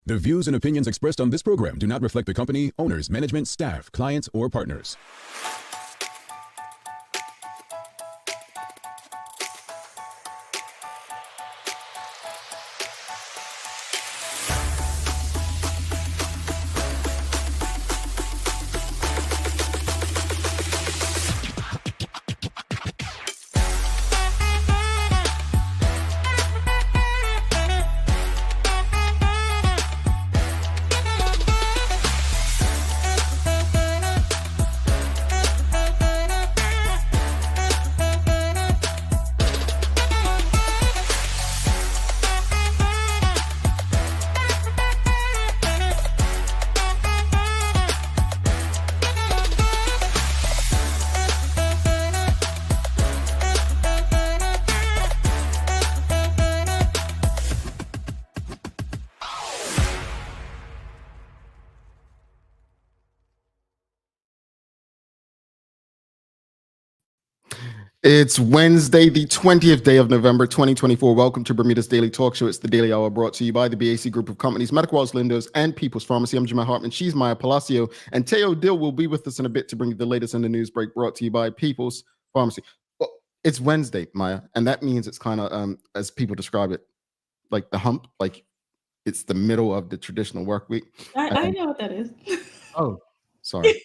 The views and opinions expressed on this program do not reflect the company, owners, management, staff, clients, or partners. It's Wednesday, the 20th day of November, 2024. Welcome to Bermuda's Daily Talk Show. It's the Daily Hour brought to you by the BAC Group of Companies, Medical House Lindos, and People's Pharmacy. I'm Jamal Hartman. She's Maya Palacio. And Teo Dill will be with us in a bit to bring you the latest in the news break brought to you by People's Pharmacy. Well, it's Wednesday, Maya, and that means it's kind of, as people describe it, like the hump, like it's the middle of the traditional work week. I know what that is. Oh, sorry.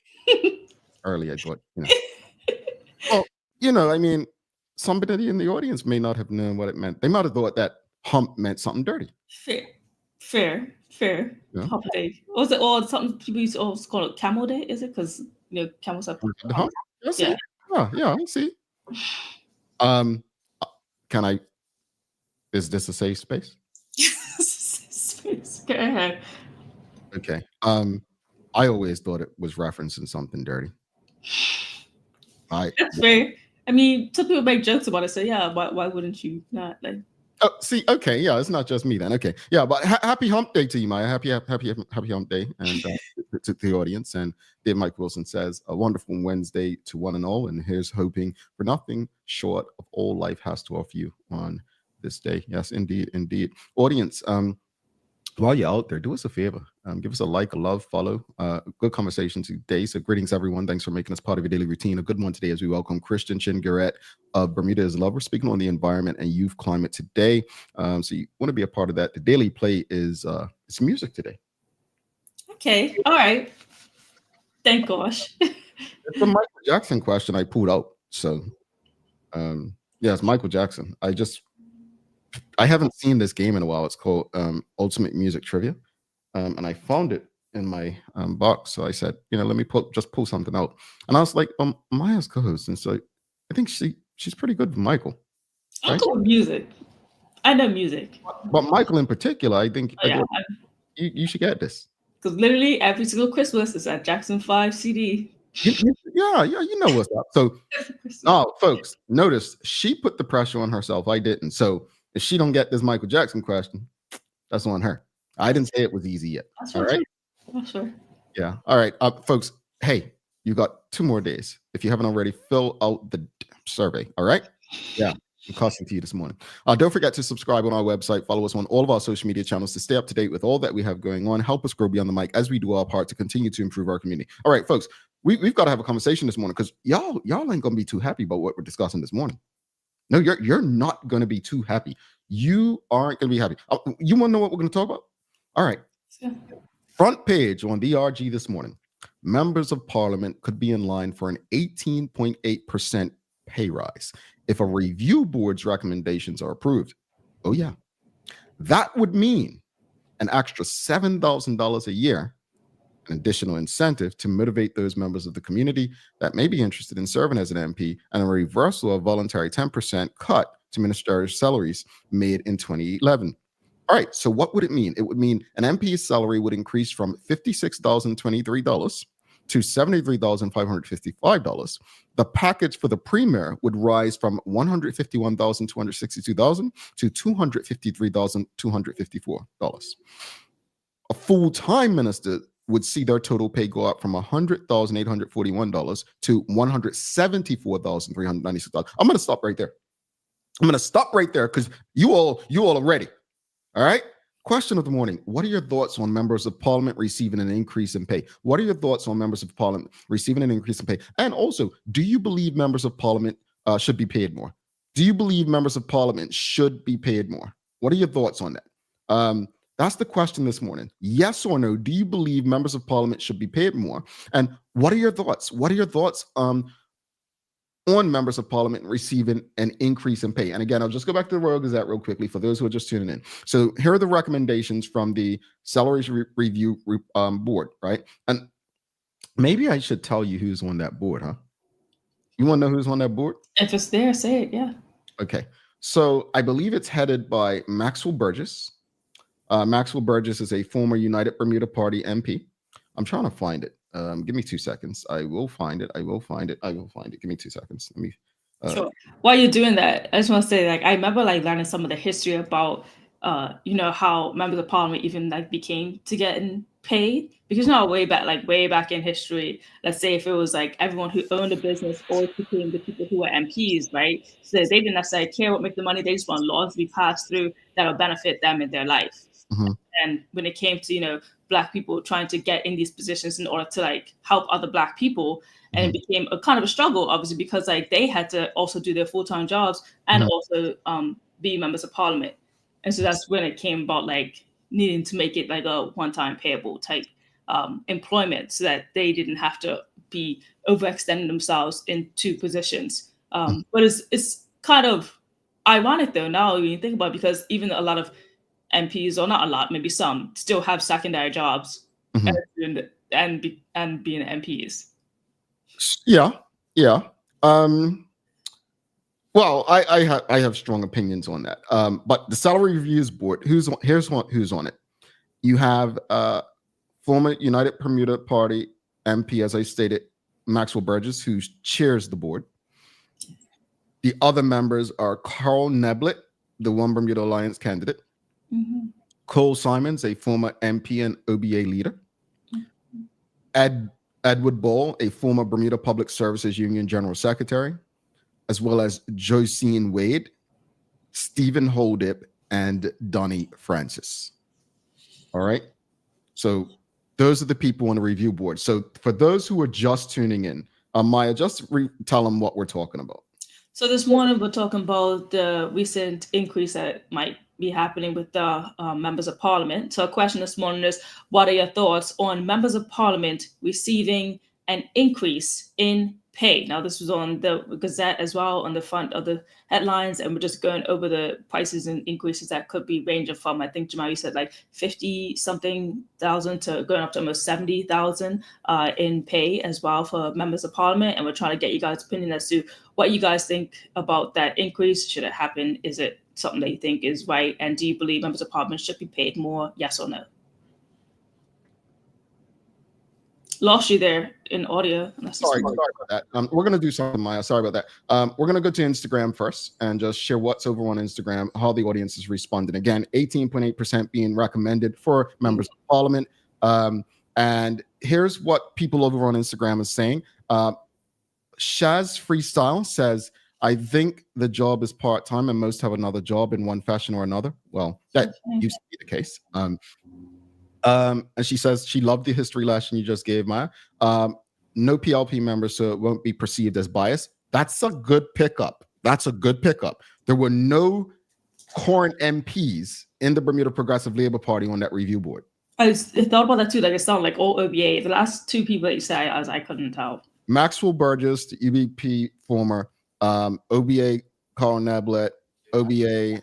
Early, I thought, Well, I mean, somebody in the audience may not have known what it meant. They might have thought that hump meant something dirty. Fair. Yeah. Hump day. Was it or something people used to always call it camel day? Is it because camels have The hump? I see. Yeah. Yeah, I see. Can I? Is this a safe space? Go ahead. Okay. I always thought it was referencing something dirty. That's fair. I mean, some people make jokes about it. So yeah, why wouldn't you not like? Oh, see, okay, yeah, it's not just me then. Okay, yeah, but happy Hump Day to you, Maya. Happy Hump Day, and to the audience. And dear Mike Wilson says, a wonderful Wednesday to one and all. And here's hoping for nothing short of all life has to offer you on this day. Yes, indeed. Audience, while you're out there, do us a favor. Give us a like, a love, follow. Good conversation today. So greetings, everyone. Thanks for making us part of your daily routine. A good one today as we welcome Christian Chin-Gurret of Bermuda is Love. We're speaking on the environment and youth climate today. So you want to be a part of that. The daily play is it's music today. Okay. All right. Thank gosh. It's a Michael Jackson question I pulled out. So yeah, it's Michael Jackson. I haven't seen this game in a while. It's called Ultimate Music Trivia. And I found it in my box. So I said, let me just pull something out. And I was like, Maya's co-host. And so I think she's pretty good with Michael. I'm good with music. I know music. But Michael in particular, I think you should get this. Because literally every single Christmas is at Jackson 5 CD. Yeah, you know what's up. So now, folks, notice she put the pressure on herself. I didn't. So if she don't get this Michael Jackson question, that's on her. I didn't say it was easy yet. That's all right. That's sure. Yeah. All right, folks. Hey, you got 2 more days. If you haven't already, fill out the survey. All right. Yeah. I'm cussing to you this morning. Don't forget to subscribe on our website. Follow us on all of our social media channels to stay up to date with all that we have going on. Help us grow beyond the mic as we do our part to continue to improve our community. All right, folks. We've got to have a conversation this morning because y'all ain't gonna be too happy about what we're discussing this morning. No, you're not gonna be too happy. You aren't gonna be happy. You want to know what we're gonna talk about? All right. Yeah. Front page on DRG this morning. Members of Parliament could be in line for an 18.8% pay rise if a review board's recommendations are approved. Oh, yeah. That would mean an extra $7,000 a year, an additional incentive to motivate those members of the community that may be interested in serving as an MP, and a reversal of voluntary 10% cut to ministerial salaries made in 2011. All right, so what would it mean? It would mean an MP's salary would increase from $56,023 to $73,555. The package for the premier would rise from $151,262 to $253,254. A full-time minister would see their total pay go up from $100,841 to $174,396. I'm going to stop right there. because you all are ready. All right. Question of the morning. What are your thoughts on members of parliament receiving an increase in pay? What are your thoughts on members of parliament receiving an increase in pay? And also, do you believe members of parliament should be paid more? Do you believe members of parliament should be paid more? What are your thoughts on that? That's the question this morning. Yes or no? Do you believe members of parliament should be paid more? And what are your thoughts? What are your thoughts on members of parliament receiving an increase in pay? And again, I'll just go back to the Royal Gazette real quickly for those who are just tuning in. So here are the recommendations from the Salaries Review Board, right? And maybe I should tell you who's on that board, huh? You want to know who's on that board? If it's there, say it, yeah. Okay. So I believe it's headed by Maxwell Burgess. Maxwell Burgess is a former United Bermuda Party MP. I'm trying to find it. Give me 2 seconds. I will find it. I will find it. Give me 2 seconds. Let me. Sure. While you're doing that, I just want to say, like, I remember like learning some of the history about, how members of parliament even like became to getting paid, because way back in history, let's say if it was like everyone who owned a business always became the people who were MPs, right? So they didn't necessarily care what make the money. They just want laws to be passed through that'll benefit them in their life. Mm-hmm. And when it came to, Black people trying to get in these positions in order to like help other Black people, and it became a kind of a struggle, obviously, because like they had to also do their full-time jobs and also be members of parliament. And so that's when it came about like needing to make it like a one-time payable type employment, so that they didn't have to be overextending themselves in two positions. But it's kind of ironic though now when you think about it, because even a lot of MPs, or not a lot, maybe some, still have secondary jobs and being MPs. Yeah. Well, I have strong opinions on that. But the Salary Reviews Board, who's on it? You have former United Bermuda Party MP, as I stated, Maxwell Burgess, who chairs the board. The other members are Carl Neblett, the One Bermuda Alliance candidate. Cole Simons, a former MP and OBA leader. Edward Ball, a former Bermuda Public Services Union General Secretary, as well as Josine Wade, Stephen Holdip, and Donnie Francis. All right. So those are the people on the review board. So for those who are just tuning in, Maya, just tell them what we're talking about. So this morning we're talking about the recent increase that might be happening with the members of parliament. So a question this morning is, what are your thoughts on members of parliament receiving an increase in pay? Now, this was on the Gazette as well, on the front of the headlines, and we're just going over the prices and increases that could be ranging from, I think Jamal, you said like 50-something thousand to going up to almost 70,000 in pay as well for members of parliament. And we're trying to get you guys' opinion as to what you guys think about that increase. Should it happen? Is it something that you think is right? And do you believe members of parliament should be paid more? Yes or no? Lost you there in audio. Sorry about that. We're going to do something, Maya. Sorry about that. We're going to go to Instagram first and just share what's over on Instagram, how the audience is responding. Again, 18.8% being recommended for members of parliament. And here's what people over on Instagram is saying. Shaz Freestyle says, I think the job is part-time and most have another job in one fashion or another. Well, that used to be the case. And she says she loved the history lesson you just gave, Maya. No PLP members, so it won't be perceived as bias. That's a good pickup. There were no current MPs in the Bermuda Progressive Labour Party on that review board. I thought about that too. Like, it sounded like all OBA. The last two people that you said, I couldn't tell. Maxwell Burgess, the EBP former, OBA Carl Neblett, OBA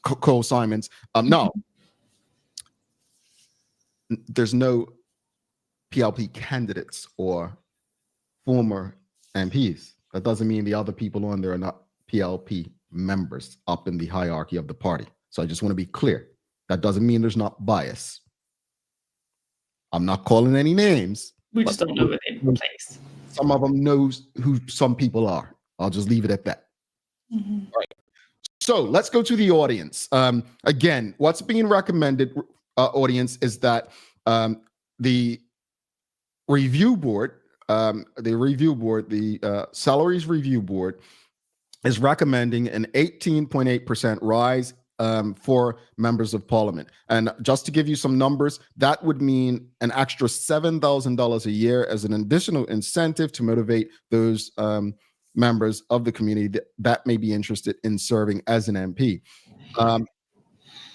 Cole Simons. No, there's no PLP candidates or former MPs. That doesn't mean the other people on there are not PLP members up in the hierarchy of the party. So I just want to be clear. That doesn't mean there's not bias. I'm not calling any names. We just don't know where they're placed. Some of them knows who some people are. I'll just leave it at that. All right. So let's go to the audience. Again, what's being recommended, audience, is that the review board, the Salaries Review Board, is recommending an 18.8% rise for members of parliament. And just to give you some numbers, that would mean an extra $7,000 a year as an additional incentive to motivate those members of the community that may be interested in serving as an MP.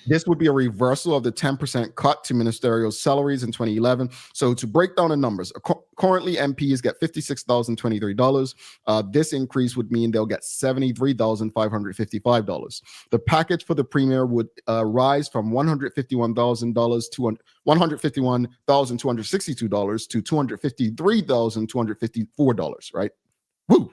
This would be a reversal of the 10% cut to ministerial salaries in 2011. So to break down the numbers, currently MPs get $56,023. This increase would mean they'll get $73,555. The package for the premier would rise from $151,262 to $253,254, right? Woo!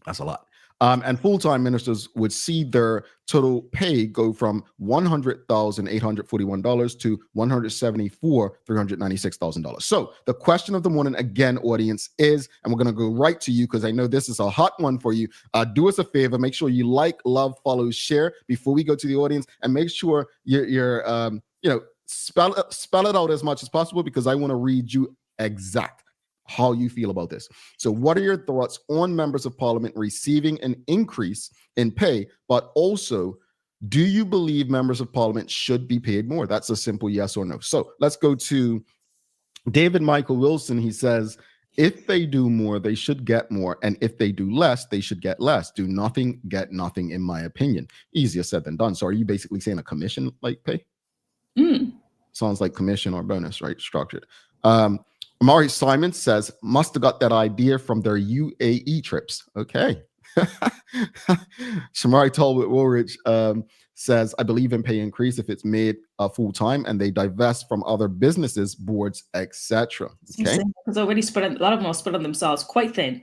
That's a lot. And full-time ministers would see their total pay go from $100,841 to $174,396,000. So the question of the morning, again, audience, is, and we're going to go right to you because I know this is a hot one for you. Do us a favor, make sure you like, love, follow, share before we go to the audience, and make sure you're spell it out as much as possible because I want to read you exact how you feel about this. So what are your thoughts on members of parliament receiving an increase in pay, but also do you believe members of parliament should be paid more? That's a simple yes or no. So let's go to David Michael Wilson. He says, if they do more, they should get more. And if they do less, they should get less. Do nothing, get nothing, in my opinion. Easier said than done. So are you basically saying a commission like pay? Sounds like commission or bonus, right? Structured. Amari Simon says, must have got that idea from their UAE trips. Okay. Shamari Talbot Woolridge says, I believe in pay increase if it's made full-time and they divest from other businesses, boards, etc. Okay. Because already a lot of them are spread on themselves quite thin.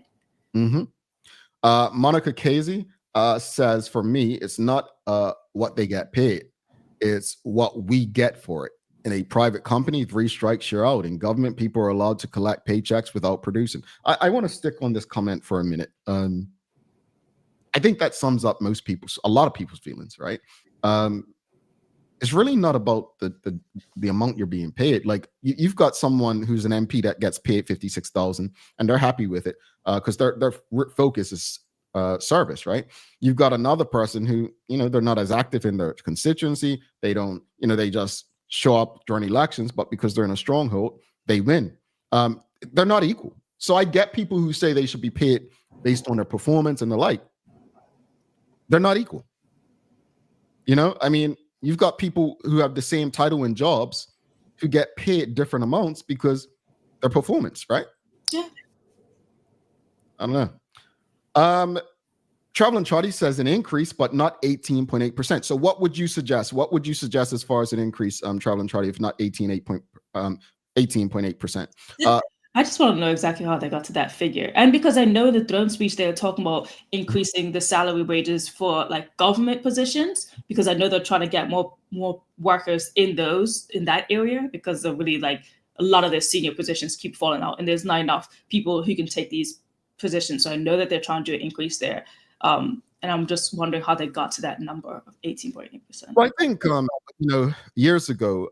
Monica Casey says, for me, it's not what they get paid. It's what we get for it. In a private company, 3 strikes, you're out. In government, people are allowed to collect paychecks without producing. I want to stick on this comment for a minute. I think that sums up a lot of people's feelings, right? It's really not about the amount you're being paid. Like you've got someone who's an MP that gets paid $56,000 and they're happy with it because their focus is service, right? You've got another person who, they're not as active in their constituency. They don't, they just show up during elections, but because they're in a stronghold, they win. They're not equal. So I get people who say they should be paid based on their performance and the like. They're not equal. You've got people who have the same title and jobs who get paid different amounts because their performance, right? Yeah. I don't know. Traveling Charlie says an increase, but not 18.8%. So what would you suggest? What would you suggest as far as an increase, Traveling Charlie, if not 18.8%? I just want to know exactly how they got to that figure. And because I know the throne speech, they're talking about increasing the salary wages for like government positions, because I know they're trying to get more workers in that area, because they're really like a lot of their senior positions keep falling out and there's not enough people who can take these positions. So I know that they're trying to do an increase there. And I'm just wondering how they got to that number of 18.8%. Well, I think, years ago,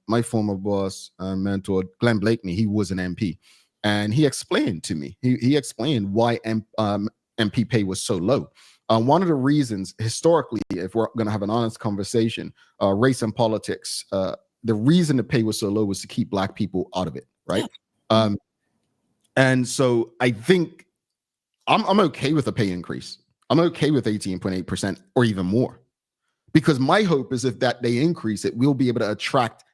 my former boss, mentor, Glenn Blakeney, he was an MP. And he explained to me, he explained why MP pay was so low. One of the reasons, historically, if we're going to have an honest conversation, race and politics, the reason the pay was so low was to keep Black people out of it, right? Yeah. And so I think I'm okay with a pay increase. I'm okay with 18.8% or even more, because my hope is if that they increase it, we'll be able to attract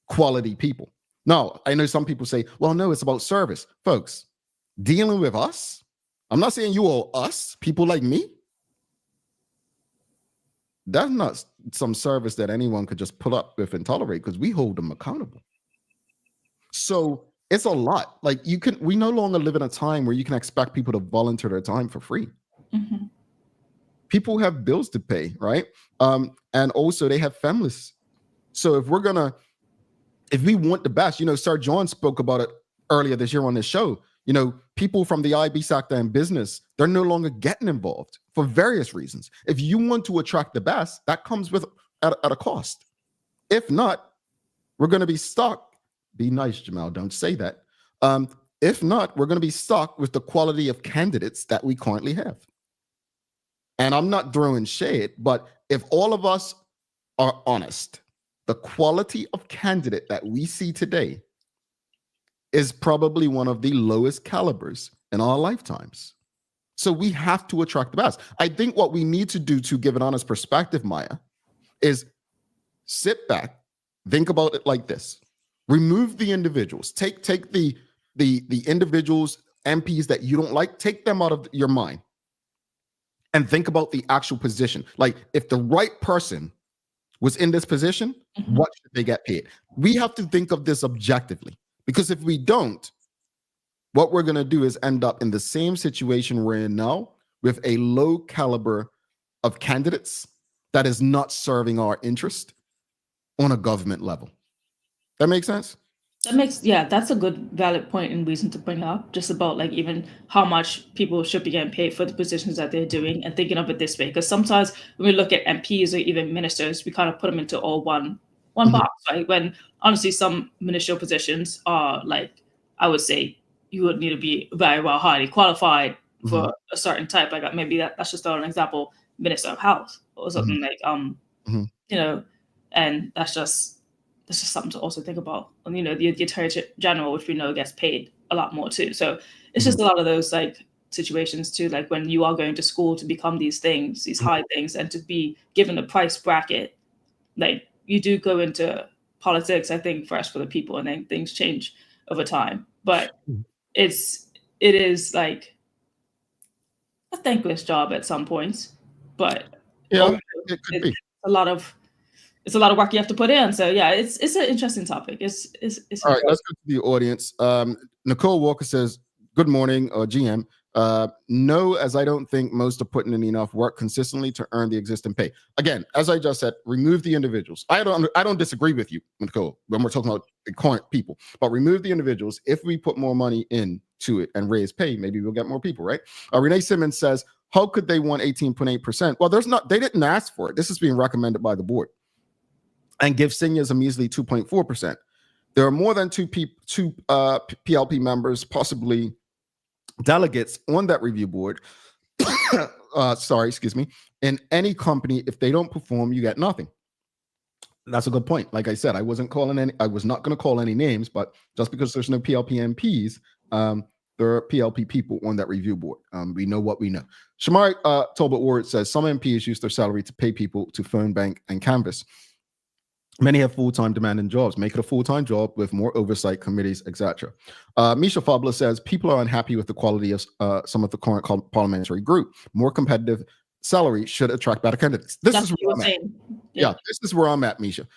quality people. Now, I know some people say, well, no, it's about service. Folks, dealing with us, I'm not saying you all us, people like me, that's not some service that anyone could just pull up with and tolerate, because we hold them accountable. So it's a lot. Like we no longer live in a time where you can expect people to volunteer their time for free. Mm-hmm. People have bills to pay, right? And also they have families. So if we want the best, Sir John spoke about it earlier this year on this show, people from the IB sector and business, they're no longer getting involved for various reasons. If you want to attract the best, that comes at a cost. If not, we're going to be stuck. Be nice, Jamal, don't say that. If not, we're going to be stuck with the quality of candidates that we currently have. And I'm not throwing shade, but if all of us are honest, the quality of candidate that we see today is probably one of the lowest calibers in our lifetimes. So we have to attract the best. I think what we need to do to give an honest perspective, Maya, is sit back, think about it like this. Remove the individuals. Take the individuals, MPs that you don't like, take them out of your mind and think about the actual position. Like, if the right person was in this position, what should they get paid? We have to think of this objectively, because if we don't, what we're going to do is end up in the same situation we're in now, with a low caliber of candidates that is not serving our interest on a government level. That makes sense? That's a good valid point and reason to bring up, just about like even how much people should be getting paid for the positions that they're doing, and thinking of it this way. Because sometimes when we look at MPs or even ministers, we kind of put them into all one box, right? When honestly, some ministerial positions are like, I would say you would need to be very well highly qualified for a certain type. Like maybe that's just an example, Minister of Health or something like you know, and that's just something to also think about. And, you know, the Attorney General, which we know gets paid a lot more too. So it's just a lot of those like situations too, like when you are going to school to become these things, these high things, and to be given a price bracket, like you do go into politics, I think, first for the people, and then things change over time. But it is like a thankless job at some points, but it could be it's a lot of work you have to put in. So yeah, it's an interesting topic. It's all right. Let's go to the audience. Nicole Walker says, "Good morning, GM. No, as I don't think most are putting in enough work consistently to earn the existing pay." Again, as I just said, remove the individuals. I don't disagree with you, Nicole, when we're talking about the current people, but remove the individuals. If we put more money into it and raise pay, maybe we'll get more people, right? Renee Simmons says, "How could they want 18.8%? Well, they didn't ask for it. This is being recommended by the board. And give seniors a measly 2.4%. There are more than two PLP members, possibly delegates on that review board. In any company, if they don't perform, you get nothing." That's a good point. Like I said, I was not going to call any names, but just because there's no PLP MPs, there are PLP people on that review board. We know what we know. Shamari Talbot Ward says, "Some MPs use their salary to pay people to phone bank and canvas. Many have full-time demanding jobs. Make it a full-time job with more oversight committees, etc." Misha Fabula says, "People are unhappy with the quality of some of the current parliamentary group. More competitive salary should attract better candidates." This is where I'm at. Yeah, this is where I'm at, Misha.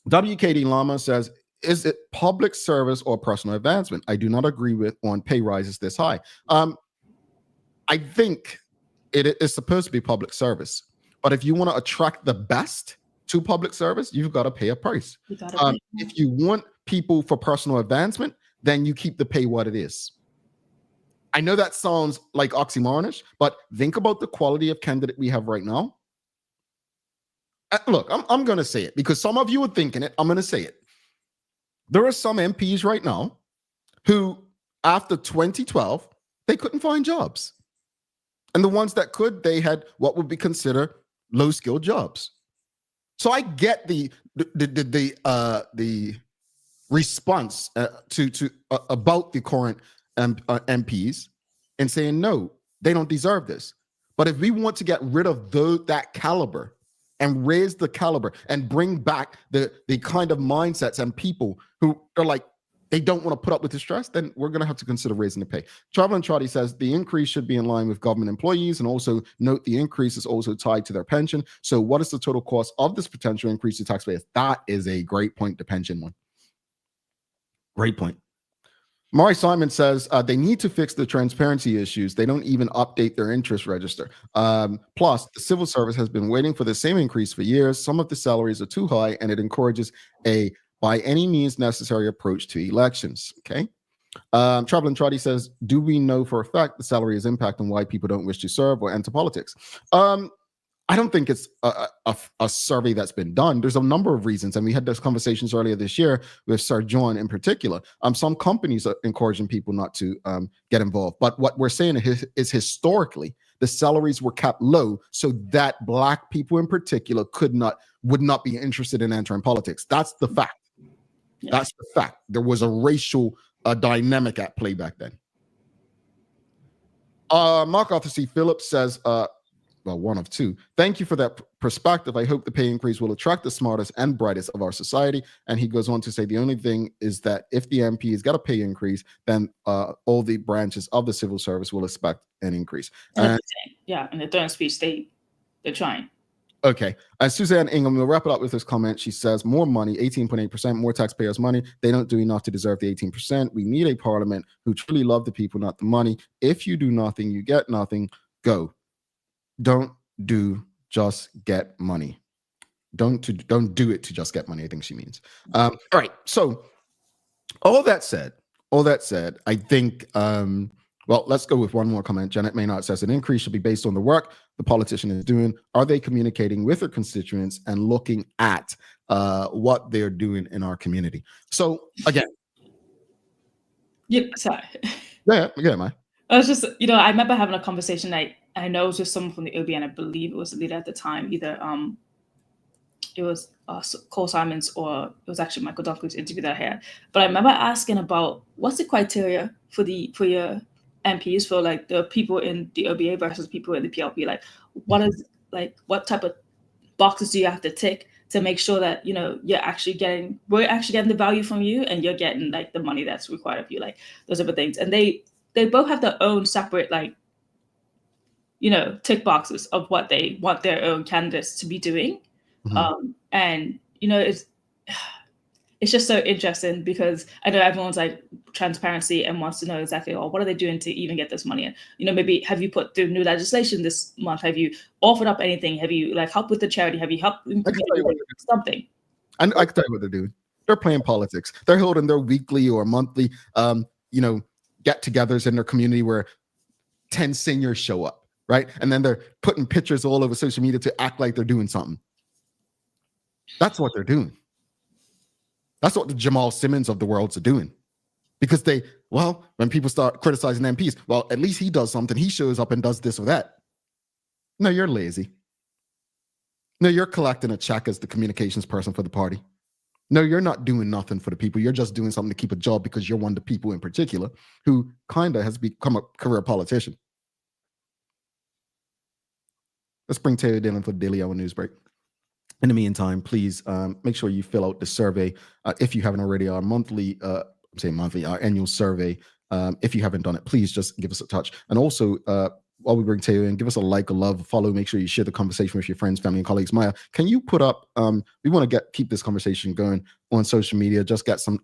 WKD Lama says, "Is it public service or personal advancement? I do not agree on pay rises this high." I think it is supposed to be public service, but if you want to attract the best to public service, you've got to pay a price. If you want people for personal advancement, then you keep the pay what it is. I know that sounds like oxymoronish, but think about the quality of candidate we have right now. Look, I'm going to say it because some of you are thinking it. I'm going to say it. There are some MPs right now who, after 2012, they couldn't find jobs. And the ones that could, they had what would be considered low-skilled jobs. So I get the response to about the current MPs and saying, no, they don't deserve this. But if we want to get rid of that caliber and raise the caliber and bring back the kind of mindsets and people who are like, they don't want to put up with the stress, then we're going to have to consider raising the pay. Travel Trotty says the increase should be in line with government employees, and also note the increase is also tied to their pension. So what is the total cost of this potential increase to taxpayers? That is a great point, the pension one. Great point. Mari Simon says they need to fix the transparency issues. They don't even update their interest register. Plus, the civil service has been waiting for the same increase for years. Some of the salaries are too high, and it encourages a by any means necessary approach to elections. Okay. Traveling Trotty says, do we know for a fact the salary is impacting why people don't wish to serve or enter politics? I don't think it's a survey that's been done. There's a number of reasons, and we had those conversations earlier this year with Sir John in particular. Some companies are encouraging people not to get involved, but what we're saying is historically, the salaries were kept low so that Black people in particular would not be interested in entering politics. That's the fact. Yeah. That's the fact. There was a racial dynamic at play back then. Mark Arthur C. Phillips says, well, one of two. Thank you for that perspective. I hope the pay increase will attract the smartest and brightest of our society. And he goes on to say, the only thing is that if the MPs got a pay increase, then all the branches of the civil service will expect an increase. And in the third speech, they're trying. Okay. Suzanne Ingham will wrap it up with this comment. She says, more money, 18.8%, more taxpayers' money. They don't do enough to deserve the 18%. We need a parliament who truly love the people, not the money. If you do nothing, you get nothing. Go. Don't just get money. Don't do it to just get money, I think she means. All right. So all that said, I think, well, let's go with one more comment. Janet Maynard says an increase should be based on the work the politician is doing. Are they communicating with their constituents and looking at what they're doing in our community? So again. Yeah, sorry. Yeah, Mike. I was just, I remember having a conversation. I know it was with someone from the OB, and I believe it was the leader at the time. Either it was Cole Simons or it was actually Michael Dunkley's interview that I had. But I remember asking about what's the criteria for your MPs, for like the people in the OBA versus people in the PLP. Like, what type of boxes do you have to tick to make sure that we're actually getting the value from you, and you're getting like the money that's required of you, like those type of things. And they both have their own separate tick boxes of what they want their own candidates to be doing. Mm-hmm. And it's just so interesting because I know everyone's like transparency and wants to know exactly, what are they doing to even get this money in? Maybe have you put through new legislation this month? Have you offered up anything? Have you helped with the charity? Have you helped something? I can tell you what they're doing. They're playing politics. They're holding their weekly or monthly get-togethers in their community where 10 seniors show up, right? And then they're putting pictures all over social media to act like they're doing something. That's what they're doing. That's what the Jamal Simmons of the worlds are doing. Because when people start criticizing MPs, well, at least he does something. He shows up and does this or that. No, you're lazy. No, you're collecting a check as the communications person for the party. No, you're not doing nothing for the people. You're just doing something to keep a job because you're one of the people in particular who kind of has become a career politician. Let's bring Taylor Dillon for the Daily Hour News Break. In the meantime, please make sure you fill out the survey if you haven't already. Our annual survey. If you haven't done it, please just give us a touch. And also, while we bring Taylor in, give us a like, a love, a follow. Make sure you share the conversation with your friends, family, and colleagues. Maya, can you put up? We want to keep this conversation going on social media. Just get some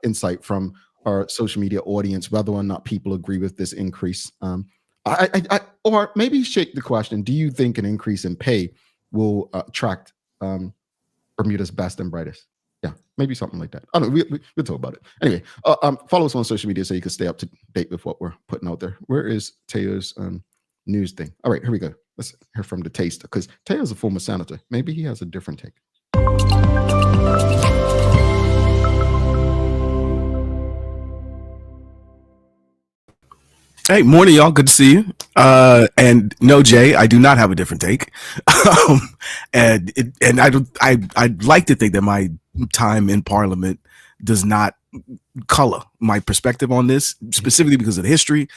insight from our social media audience, whether or not people agree with this increase. Or maybe shake the question: do you think an increase in pay will attract Bermuda's best and brightest? Yeah, maybe something like that. I don't know. We'll talk about it. Anyway, follow us on social media so you can stay up to date with what we're putting out there. Where is Taylor's news thing? All right, here we go. Let's hear from the taster, because Taylor's a former senator. Maybe he has a different take. Hey, morning, y'all. Good to see you. And no, Jay, I do not have a different take. And I'd like to think that my time in Parliament does not color my perspective on this, specifically because of the history.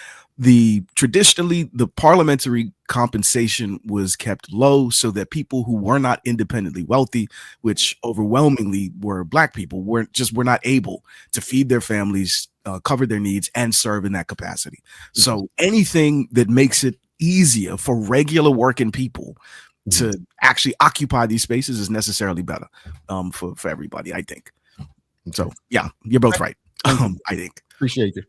Traditionally, the parliamentary compensation was kept low so that people who were not independently wealthy, which overwhelmingly were Black people, were not able to feed their families, cover their needs, and serve in that capacity. Mm-hmm. So anything that makes it easier for regular working people to actually occupy these spaces is necessarily better for everybody, I think. So yeah, you're both right. I think. Appreciate you.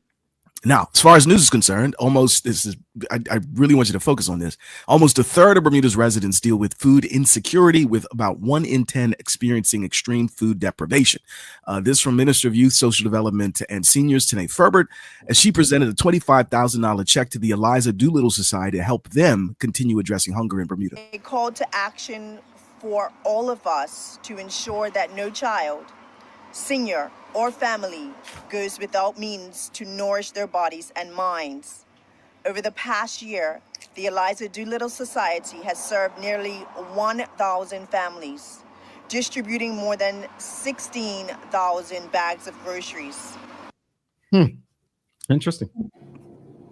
Now, as far as news is concerned, I really want you to focus on this. Almost a third of Bermuda's residents deal with food insecurity, with about 1 in 10 experiencing extreme food deprivation. This from Minister of Youth, Social Development, and Seniors, Tanae Ferbert, as she presented a $25,000 check to the Eliza Doolittle Society to help them continue addressing hunger in Bermuda. A call to action for all of us to ensure that no child, senior, or family goes without means to nourish their bodies and minds. Over the past year, the Eliza Doolittle Society has served nearly 1,000 families, distributing more than 16,000 bags of groceries. Interesting.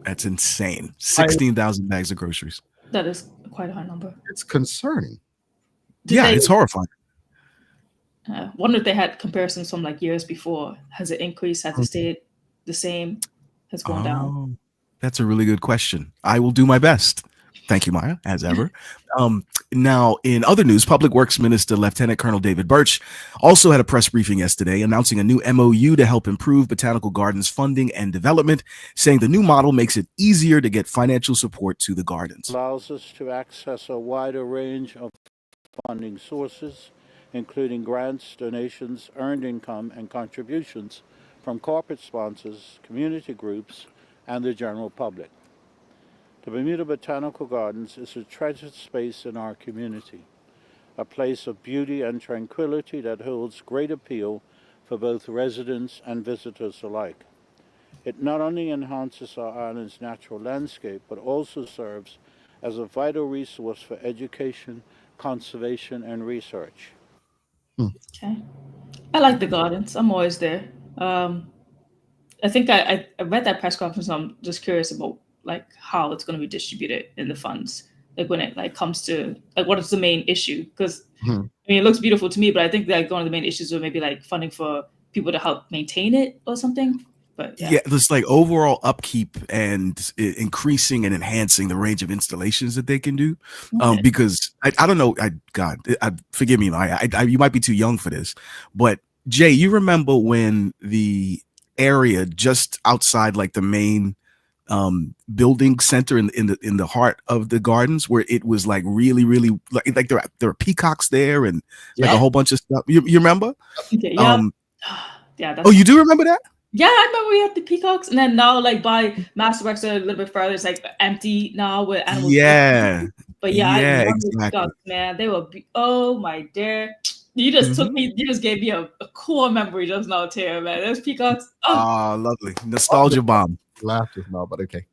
That's insane. 16,000 bags of groceries. That is quite a high number. It's concerning. It's horrifying. Wonder if they had comparisons from like years before. Has it increased? Has it stayed the same? Has gone down? That's a really good question. I will do my best. Thank you, Maya, as ever. Now, in other news, Public Works Minister Lieutenant Colonel David Birch also had a press briefing yesterday announcing a new MOU to help improve botanical gardens funding and development, saying the new model makes it easier to get financial support to the gardens. Allows us to access a wider range of funding sources, including grants, donations, earned income, and contributions from corporate sponsors, community groups, and the general public. The Bermuda Botanical Gardens is a treasured space in our community, a place of beauty and tranquility that holds great appeal for both residents and visitors alike. It not only enhances our island's natural landscape, but also serves as a vital resource for education, conservation, and research. Okay. I like the gardens. I'm always there. I think I read that press conference. I'm just curious about like how it's going to be distributed in the funds, like when it like comes to like what is the main issue, because I mean it looks beautiful to me, but I think like one of the main issues are maybe like funding for people to help maintain it or something. But yeah, there's like overall upkeep and increasing and enhancing the range of installations that they can do. Because I don't know, forgive me, Maya, you might be too young for this, but Jay, you remember when the area just outside like the main building center in the heart of the gardens, where it was like really like there are peacocks there and like a whole bunch of stuff. You remember? Okay, yeah. You do remember that? Yeah, I remember we had the peacocks, and then now like by Master Rex a little bit further, it's like empty now with animals. But I remember exactly. Peacocks, man, they were. Oh my dear. You just took me. You just gave me a core memory just now, Tara, man. Those peacocks. Lovely nostalgia bomb. Laugh just now, but okay.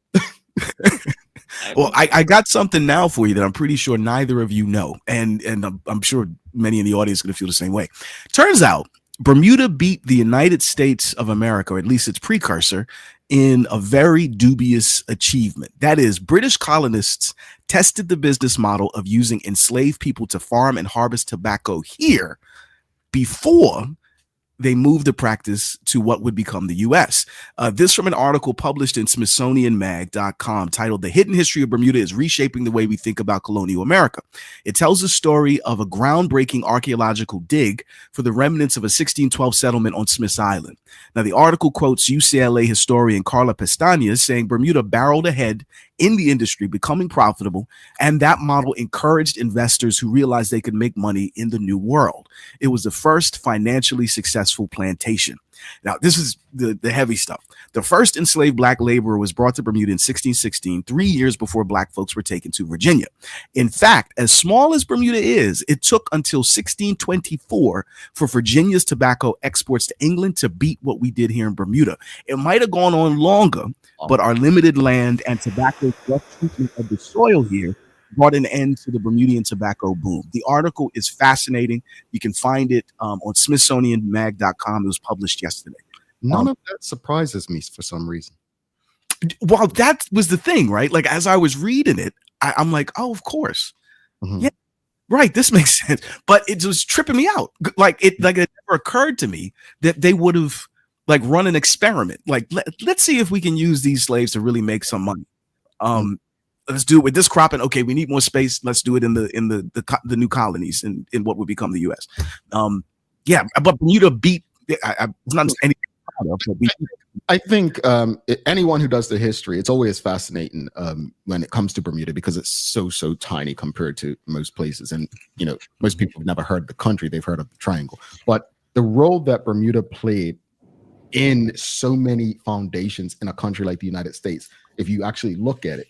Well, I got something now for you that I'm pretty sure neither of you know, and I'm sure many in the audience are going to feel the same way. Turns out Bermuda beat the United States of America, or at least its precursor, in a very dubious achievement. That is, British colonists tested the business model of using enslaved people to farm and harvest tobacco here before they moved the practice to what would become the U.S. This from an article published in SmithsonianMag.com titled "The Hidden History of Bermuda is Reshaping the Way We Think About Colonial America." It tells the story of a groundbreaking archaeological dig for the remnants of a 1612 settlement on Smith's Island. Now, the article quotes UCLA historian Carla Pestañas saying Bermuda barreled ahead in the industry, becoming profitable, and that model encouraged investors who realized they could make money in the new world. It was the first financially successful plantation. Now, this is the heavy stuff. The first enslaved black laborer was brought to Bermuda in 1616, 3 years before black folks were taken to Virginia. In fact, as small as Bermuda is, it took until 1624 for Virginia's tobacco exports to England to beat what we did here in Bermuda. It might have gone on longer, but our limited land and tobacco's rough treatment of the soil here brought an end to the Bermudian tobacco boom. The article is fascinating. You can find it on SmithsonianMag.com. It was published yesterday. None of that surprises me for some reason. Well, that was the thing, right? Like, as I was reading it, I'm like, oh, of course. Yeah, right. This makes sense. But it was tripping me out. Like it never occurred to me that they would have like run an experiment. Like, let's see if we can use these slaves to really make some money. Let's do it with this crop, and okay, we need more space. Let's do it in the new colonies in what would become the U.S. But Bermuda beat. I'm not anything. I think anyone who does the history, it's always fascinating when it comes to Bermuda because it's so tiny compared to most places, and most people have never heard of the country; they've heard of the triangle. But the role that Bermuda played in so many foundations in a country like the United States, if you actually look at it.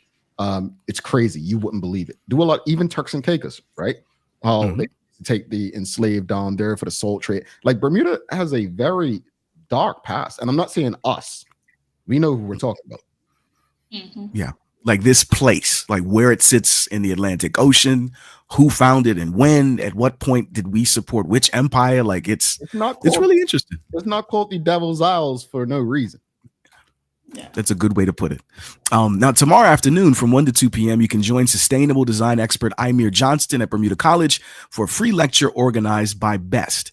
It's crazy. You wouldn't believe it. Do a lot, even Turks and Caicos, right? They take the enslaved down there for the salt trade. Like Bermuda has a very dark past, and I'm not saying us. We know who we're talking about. Yeah, like this place, like where it sits in the Atlantic Ocean, who found it and when, at what point did we support which empire? Like it's really interesting. It's not called the Devil's Isles for no reason. Yeah. That's a good way to put it. Now, tomorrow afternoon from 1 to 2 p.m., you can join sustainable design expert Imir Johnston at Bermuda College for a free lecture organized by BEST.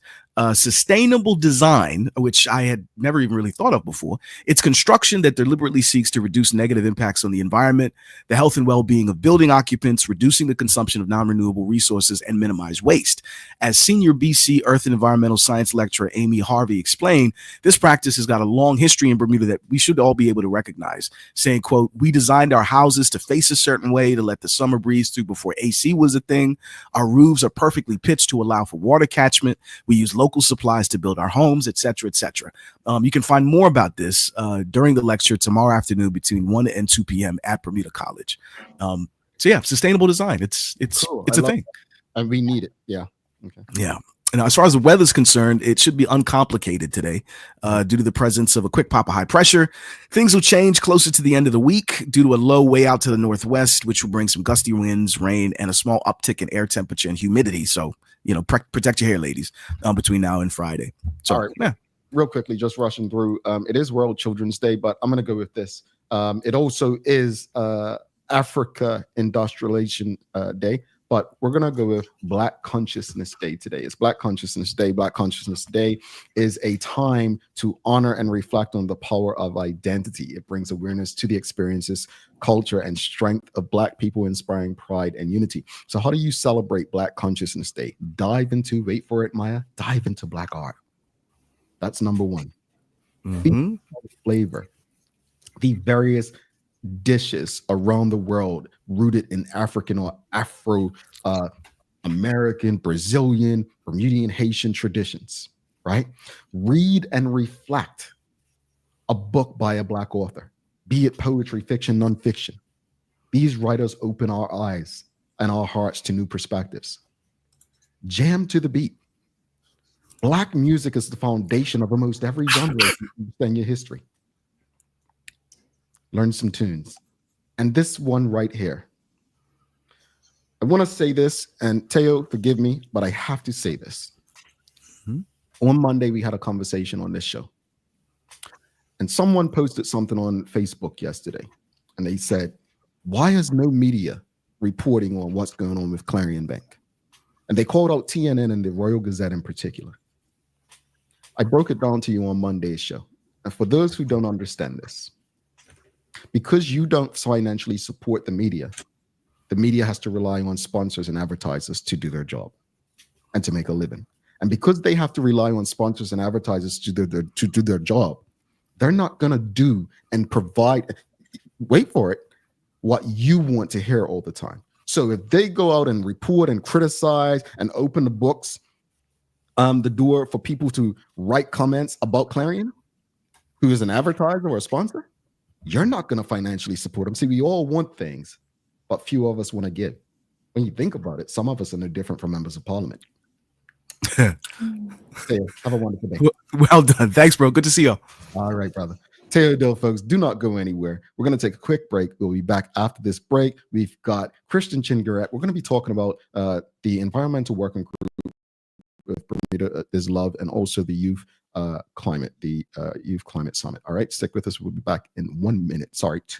Sustainable design, which I had never even really thought of before. It's construction that deliberately seeks to reduce negative impacts on the environment, the health and well-being of building occupants, reducing the consumption of non-renewable resources, and minimize waste. As senior BC Earth and Environmental Science lecturer Amy Harvey explained, this practice has got a long history in Bermuda that we should all be able to recognize, saying, quote, "We designed our houses to face a certain way to let the summer breeze through before AC was a thing. Our roofs are perfectly pitched to allow for water catchment. We use local supplies to build our homes, etc., etc." You can find more about this during the lecture tomorrow afternoon between 1 and 2 p.m. at Bermuda College. So yeah, sustainable design. It's Cool. a thing. And we need it. Yeah. Okay. Yeah. And as far as the weather's concerned, it should be uncomplicated today due to the presence of a quick pop of high pressure. Things will change closer to the end of the week due to a low way out to the northwest, which will bring some gusty winds, rain, and a small uptick in air temperature and humidity. So, protect your hair, ladies, between now and Friday. So, all right. Yeah. Real quickly, just rushing through. It is World Children's Day, but I'm going to go with this. It also is Africa Industrialization Day. But we're going to go with Black Consciousness Day today. It's Black Consciousness Day. Black Consciousness Day is a time to honor and reflect on the power of identity. It brings awareness to the experiences, culture, and strength of Black people, inspiring pride and unity. So how do you celebrate Black Consciousness Day? Wait for it, Maya, dive into Black art. That's number one. Mm-hmm. Flavor. The various dishes around the world rooted in African or Afro American, Brazilian, Bermudian, Haitian traditions, right? Read and reflect a book by a Black author, be it poetry, fiction, nonfiction. These writers open our eyes and our hearts to new perspectives. Jam to the beat. Black music is the foundation of almost every genre in your history. Learn some tunes. And this one right here. I want to say this, and Teo, forgive me, but I have to say this. Mm-hmm. On Monday, we had a conversation on this show. And someone posted something on Facebook yesterday. And they said, why is no media reporting on what's going on with Clarion Bank? And they called out TNN and the Royal Gazette in particular. I broke it down to you on Monday's show. And for those who don't understand this, because you don't financially support the media has to rely on sponsors and advertisers to do their job and to make a living. And because they have to rely on sponsors and advertisers to do their job, they're not going to do and provide, wait for it, what you want to hear all the time. So if they go out and report and criticize and open the books, the door for people to write comments about Clarion, who is an advertiser or a sponsor, you're not going to financially support them. See, we all want things, but few of us want to give. When you think about it, some of us are no different from members of parliament. Have a wonderful day. Well done. Thanks, bro. Good to see you. All right, brother. Teodil, folks, do not go anywhere. We're going to take a quick break. We'll be back after this break. We've got Christian Chin-Gurret. We're going to be talking about the environmental working group with Bermuda is Love, and also the youth climate, the youth climate summit. All right, stick with us. We'll be back in 2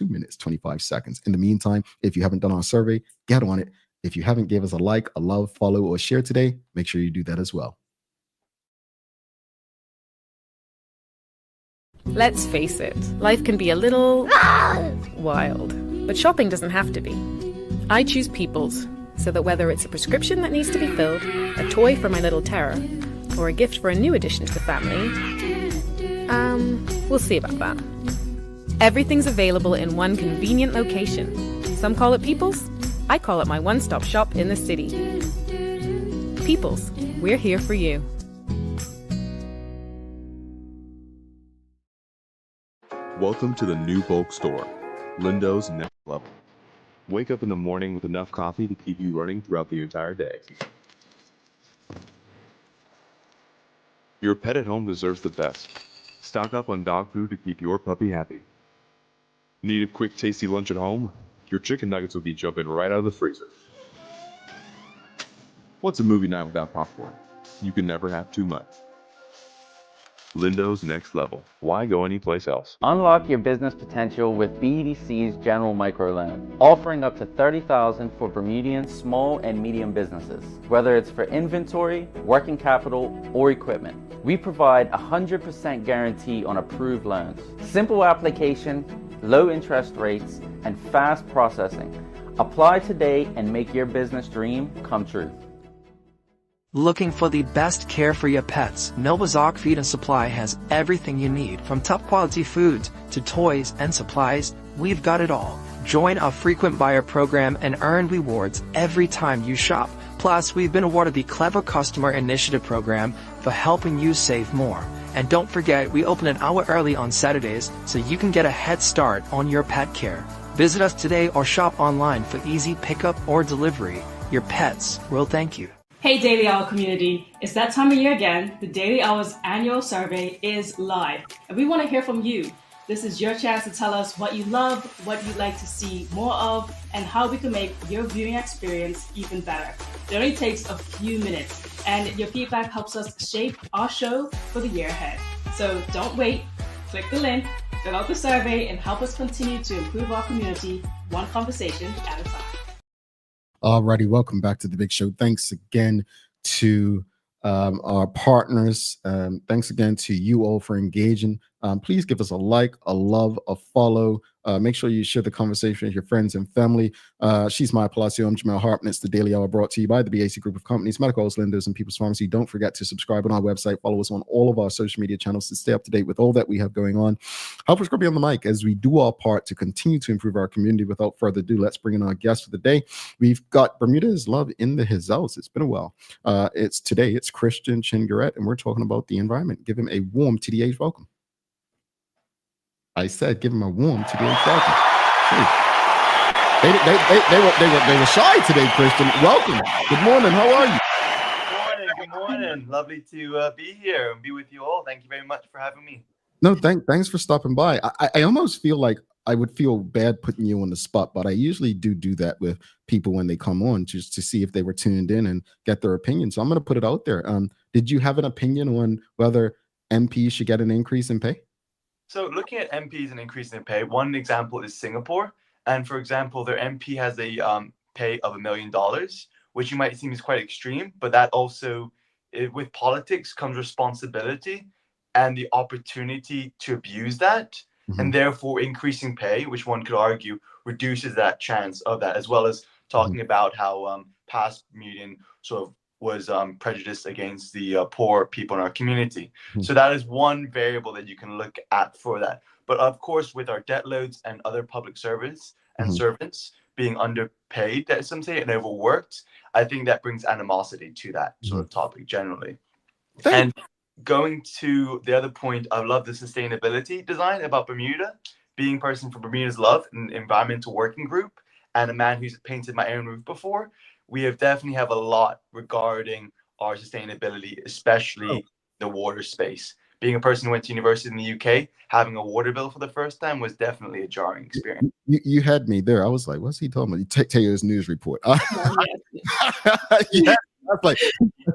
minutes, 25 seconds. In the meantime, if you haven't done our survey, get on it. If you haven't gave us a like, a love, follow, or share today, make sure you do that as well. Let's face it, life can be a little wild, but shopping doesn't have to be. I choose Peoples, so that whether it's a prescription that needs to be filled, a toy for my little terror, or a gift for a new addition to the family, we'll see about that. Everything's available in one convenient location. Some call it Peoples. I call it my one-stop shop in the city. Peoples, we're here for you. Welcome to the new bulk store, Lindo's Next Level. Wake up in the morning with enough coffee to keep you running throughout the entire day. Your pet at home deserves the best. Stock up on dog food to keep your puppy happy. Need a quick tasty lunch at home? your chicken nuggets will be jumping right out of the freezer. What's a movie night without popcorn? You can never have too much. Lindo's Next Level. Why go anyplace else? Unlock your business potential with BDC's General Microloan, offering up to $30,000 for Bermudian small and medium businesses. Whether it's for inventory, working capital, or equipment, we provide 100% guarantee on approved loans. Simple application, low interest rates, and fast processing. Apply today and make your business dream come true. Looking for the best care for your pets? Novazoc Feed and Supply has everything you need, from top quality foods to toys and supplies. We've got it all. Join our frequent buyer program and earn rewards every time you shop. Plus, we've been awarded the Clever Customer Initiative program for helping you save more. And don't forget, we open an hour early on Saturdays so you can get a head start on your pet care. Visit us today or shop online for easy pickup or delivery. Your pets will thank you. Hey Daily Hour community, it's that time of year again. The Daily Hour's annual survey is live, and we want to hear from you. This is your chance to tell us what you love, what you'd like to see more of, and how we can make your viewing experience even better. It only takes a few minutes, and your feedback helps us shape our show for the year ahead. So don't wait, click the link, fill out the survey, and help us continue to improve our community one conversation at a time. Alrighty, welcome back to the big show. Thanks again to our partners. Thanks again to you all for engaging. Please give us a like, a love, a follow. Make sure you share the conversation with your friends and family. She's Maya Palacio. I'm Jamel Hartman. It's the Daily Hour brought to you by the BAC Group of Companies, Medicals, Lenders, and People's Pharmacy. Don't forget to subscribe on our website. Follow us on all of our social media channels to stay up to date with all that we have going on. Help us be on the mic as we do our part to continue to improve our community. Without further ado, let's bring in our guest for the day. We've got Bermuda's Love in his house. It's been a while. It's Christian Chin-Gurret, and we're talking about the environment. Give him a warm TDH welcome. I said, give him a warm TDH welcome. They were shy today, Christian. Welcome. Good morning. How are you? Good morning. Lovely to be here and be with you all. Thank you very much for having me. No, thanks for stopping by. I almost feel like I would feel bad putting you on the spot, but I usually do that with people when they come on, just to see if they were tuned in and get their opinion. So I'm going to put it out there. Did you have an opinion on whether MPs should get an increase in pay? So looking at MPs and increasing their pay, one example is Singapore. And for example, their MP has a pay of $1 million, which you might seem is quite extreme, but that also, with politics comes responsibility and the opportunity to abuse that. Mm-hmm. And therefore increasing pay, which one could argue reduces that chance of that, as well as talking about how past Bermudian sort of was prejudiced against the poor people in our community. Mm-hmm. So that is one variable that you can look at for that. But of course, with our debt loads and other public service and servants being underpaid, that some say, and overworked, I think that brings animosity to that sort of topic generally. And going to the other point, I love the sustainability design about Bermuda, being a person from Bermuda's Love, an environmental working group, and a man who's painted my own roof before. We definitely have a lot regarding our sustainability, especially the water space. Being a person who went to university in the UK, having a water bill for the first time was definitely a jarring experience. You had me there. I was like, what's he talking about? Taylor's news report. Yeah. I was like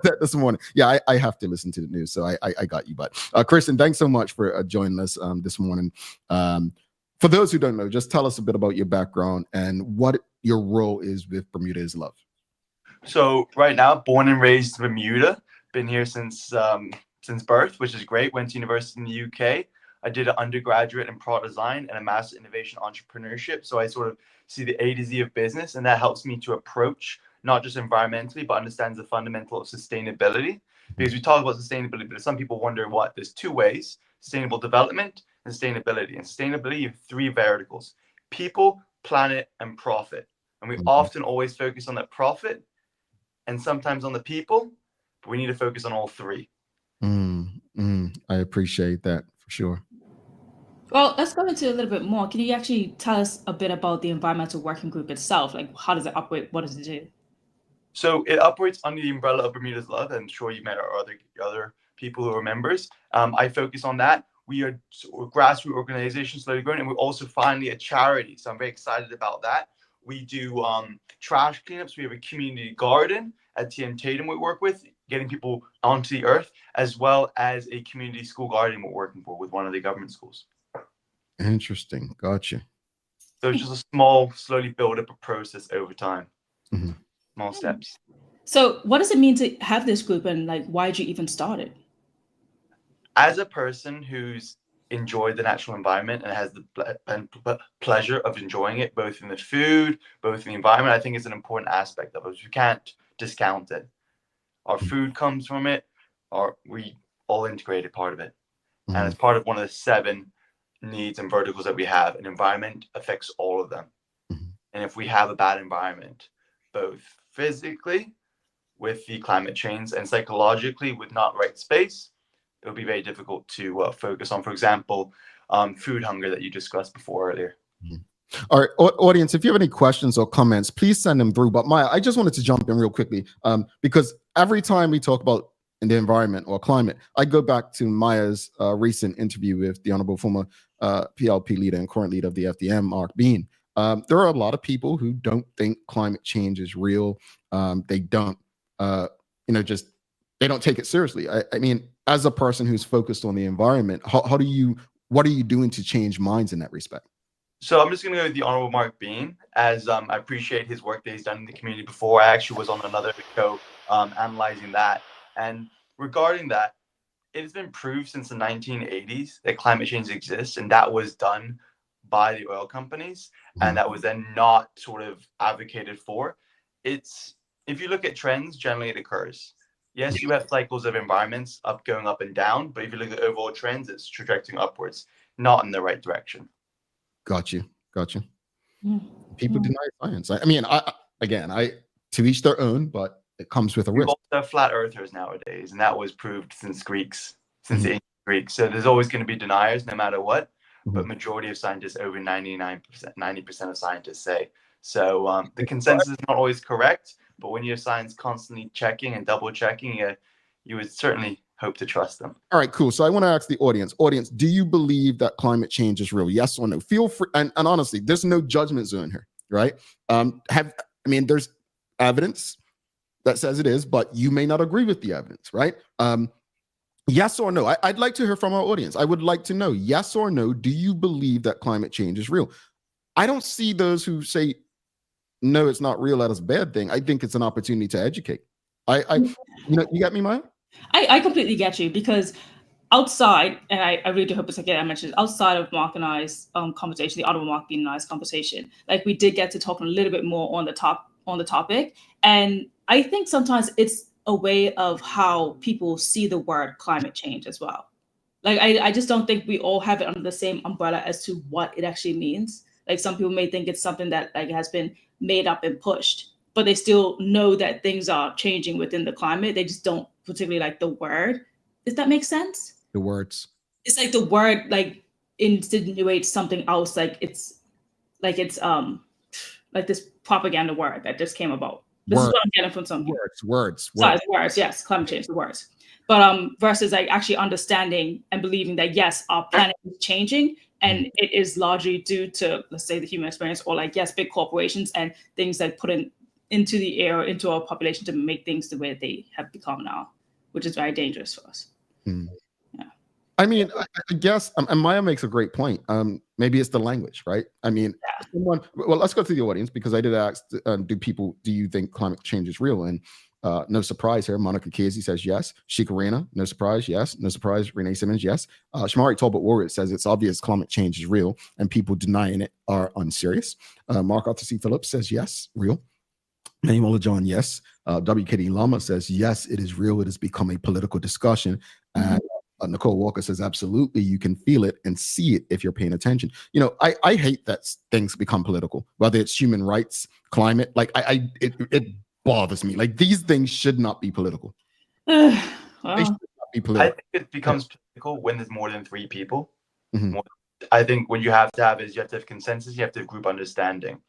that this morning. Yeah, I have to listen to the news, so I got you. But Kristen, thanks so much for joining us this morning. For those who don't know, just tell us a bit about your background and what your role is with Bermuda's Love. So right now, born and raised in Bermuda, been here since birth, which is great. Went to university in the UK. I did an undergraduate in product design and a master in innovation entrepreneurship. So I sort of see the A to Z of business, and that helps me to approach not just environmentally, but understands the fundamental of sustainability. Because we talk about sustainability, but some people wonder what there's two ways: sustainable development and sustainability. And sustainability, you have three verticals: people, planet, and profit. And we often always focus on that profit and sometimes on the people, but we need to focus on all three. I appreciate that for sure. Well, let's go into a little bit more. Can you actually tell us a bit about the environmental working group itself? Like, how does it operate? What does it do? So it operates under the umbrella of Bermuda's Love. I'm sure you met our other people who are members. I focus on that. We are a grassroots organization, slowly growing, and we're also finally a charity. So I'm very excited about that. We do trash cleanups. We have a community garden at TM Tatum we work with, getting people onto the earth, as well as a community school garden we're working for with one of the government schools. Interesting. Gotcha. So it's just a small, slowly build up a process over time. Mm-hmm. Small steps. So what does it mean to have this group, and like, why did you even start it? As a person who's enjoyed the natural environment and has the pleasure of enjoying it, both in the food, both in the environment, I think it's an important aspect of it. You can't discount it. Our food comes from it, we all integrated part of it. Mm-hmm. And it's part of one of the 7 needs and verticals that we have. An environment affects all of them. Mm-hmm. And if we have a bad environment, both physically with the climate change and psychologically with not right space, it'll be very difficult to focus on, for example, food hunger that you discussed before earlier. Mm-hmm. All right, audience, if you have any questions or comments, please send them through. But Maya, I just wanted to jump in real quickly because every time we talk about in the environment or climate, I go back to Maya's recent interview with the honorable former PLP leader and current leader of the FDM, Mark Bean. There are a lot of people who don't think climate change is real. They don't, they don't take it seriously. I mean, as a person who's focused on the environment, what are you doing to change minds in that respect? So I'm just going to go with the Honorable Mark Bean, as I appreciate his work that he's done in the community before. I actually was on another show analyzing that. And regarding that, it has been proved since the 1980s that climate change exists, and that was done by the oil companies, and that was then not sort of advocated for. If you look at trends, generally it occurs. Yes, you have cycles of environments going up and down, but if you look at overall trends, it's trajecting upwards, not in the right direction. Got you. People deny science. I mean, I to each their own, but it comes with a risk. We've also have flat earthers nowadays, and that was proved since the ancient Greeks. So there's always going to be deniers no matter what, but majority of scientists, over 90% of scientists say. So the consensus is not always correct, but when you have science constantly checking and double checking, you would certainly hope to trust them. All right, cool. So I want to ask the audience, do you believe that climate change is real? Yes or no? Feel free. And honestly, there's no judgment zone here, right? There's evidence that says it is, but you may not agree with the evidence, right? Yes or no? I'd like to hear from our audience. I would like to know, yes or no, do you believe that climate change is real? I don't see those who say, no, it's not real, that is a bad thing. I think it's an opportunity to educate. You got me, Maya? I completely get you, because outside, and I really do hope it's okay I mentioned, outside of Mark and I's conversation, the Honorable Mark Bean and I's conversation, like, we did get to talk a little bit more on the topic. And I think sometimes it's a way of how people see the word climate change as well. Like, I just don't think we all have it under the same umbrella as to what it actually means. Like, some people may think it's something that like has been made up and pushed, but they still know that things are changing within the climate. They just don't particularly like the word. Does that make sense? The words. It's like the word like insinuates something else. Like it's like this propaganda word that just came about. This is what I'm getting from some people. Words. Sorry, words. Yes, climate change, the words. But versus like actually understanding and believing that yes, our planet is changing, and it is largely due to, let's say, the human experience, or like, yes, big corporations and things that put into the air, into our population to make things the way they have become now, which is very dangerous for us. Yeah. I mean, I guess, and Maya makes a great point. Maybe it's the language, right? I mean, well, let's go to the audience, because I did ask, do you think climate change is real? And no surprise here, Monica Casey says yes. Sheikha Rana, no surprise, yes. No surprise, Renee Simmons, yes. Shamari Talbot Warrior says it's obvious climate change is real and people denying it are unserious. Mark Arthur C. Phillips says yes, real. Manuela John, yes. WKD Lama says yes, it is real. It has become a political discussion. And Nicole Walker says absolutely, you can feel it and see it if you're paying attention. You know, I hate that things become political, whether it's human rights, climate. Like it bothers me. Like, these things should not be political. Wow. They should not be political. I think it becomes political when there's more than 3 people. I think what you have to have consensus. You have to have group understanding.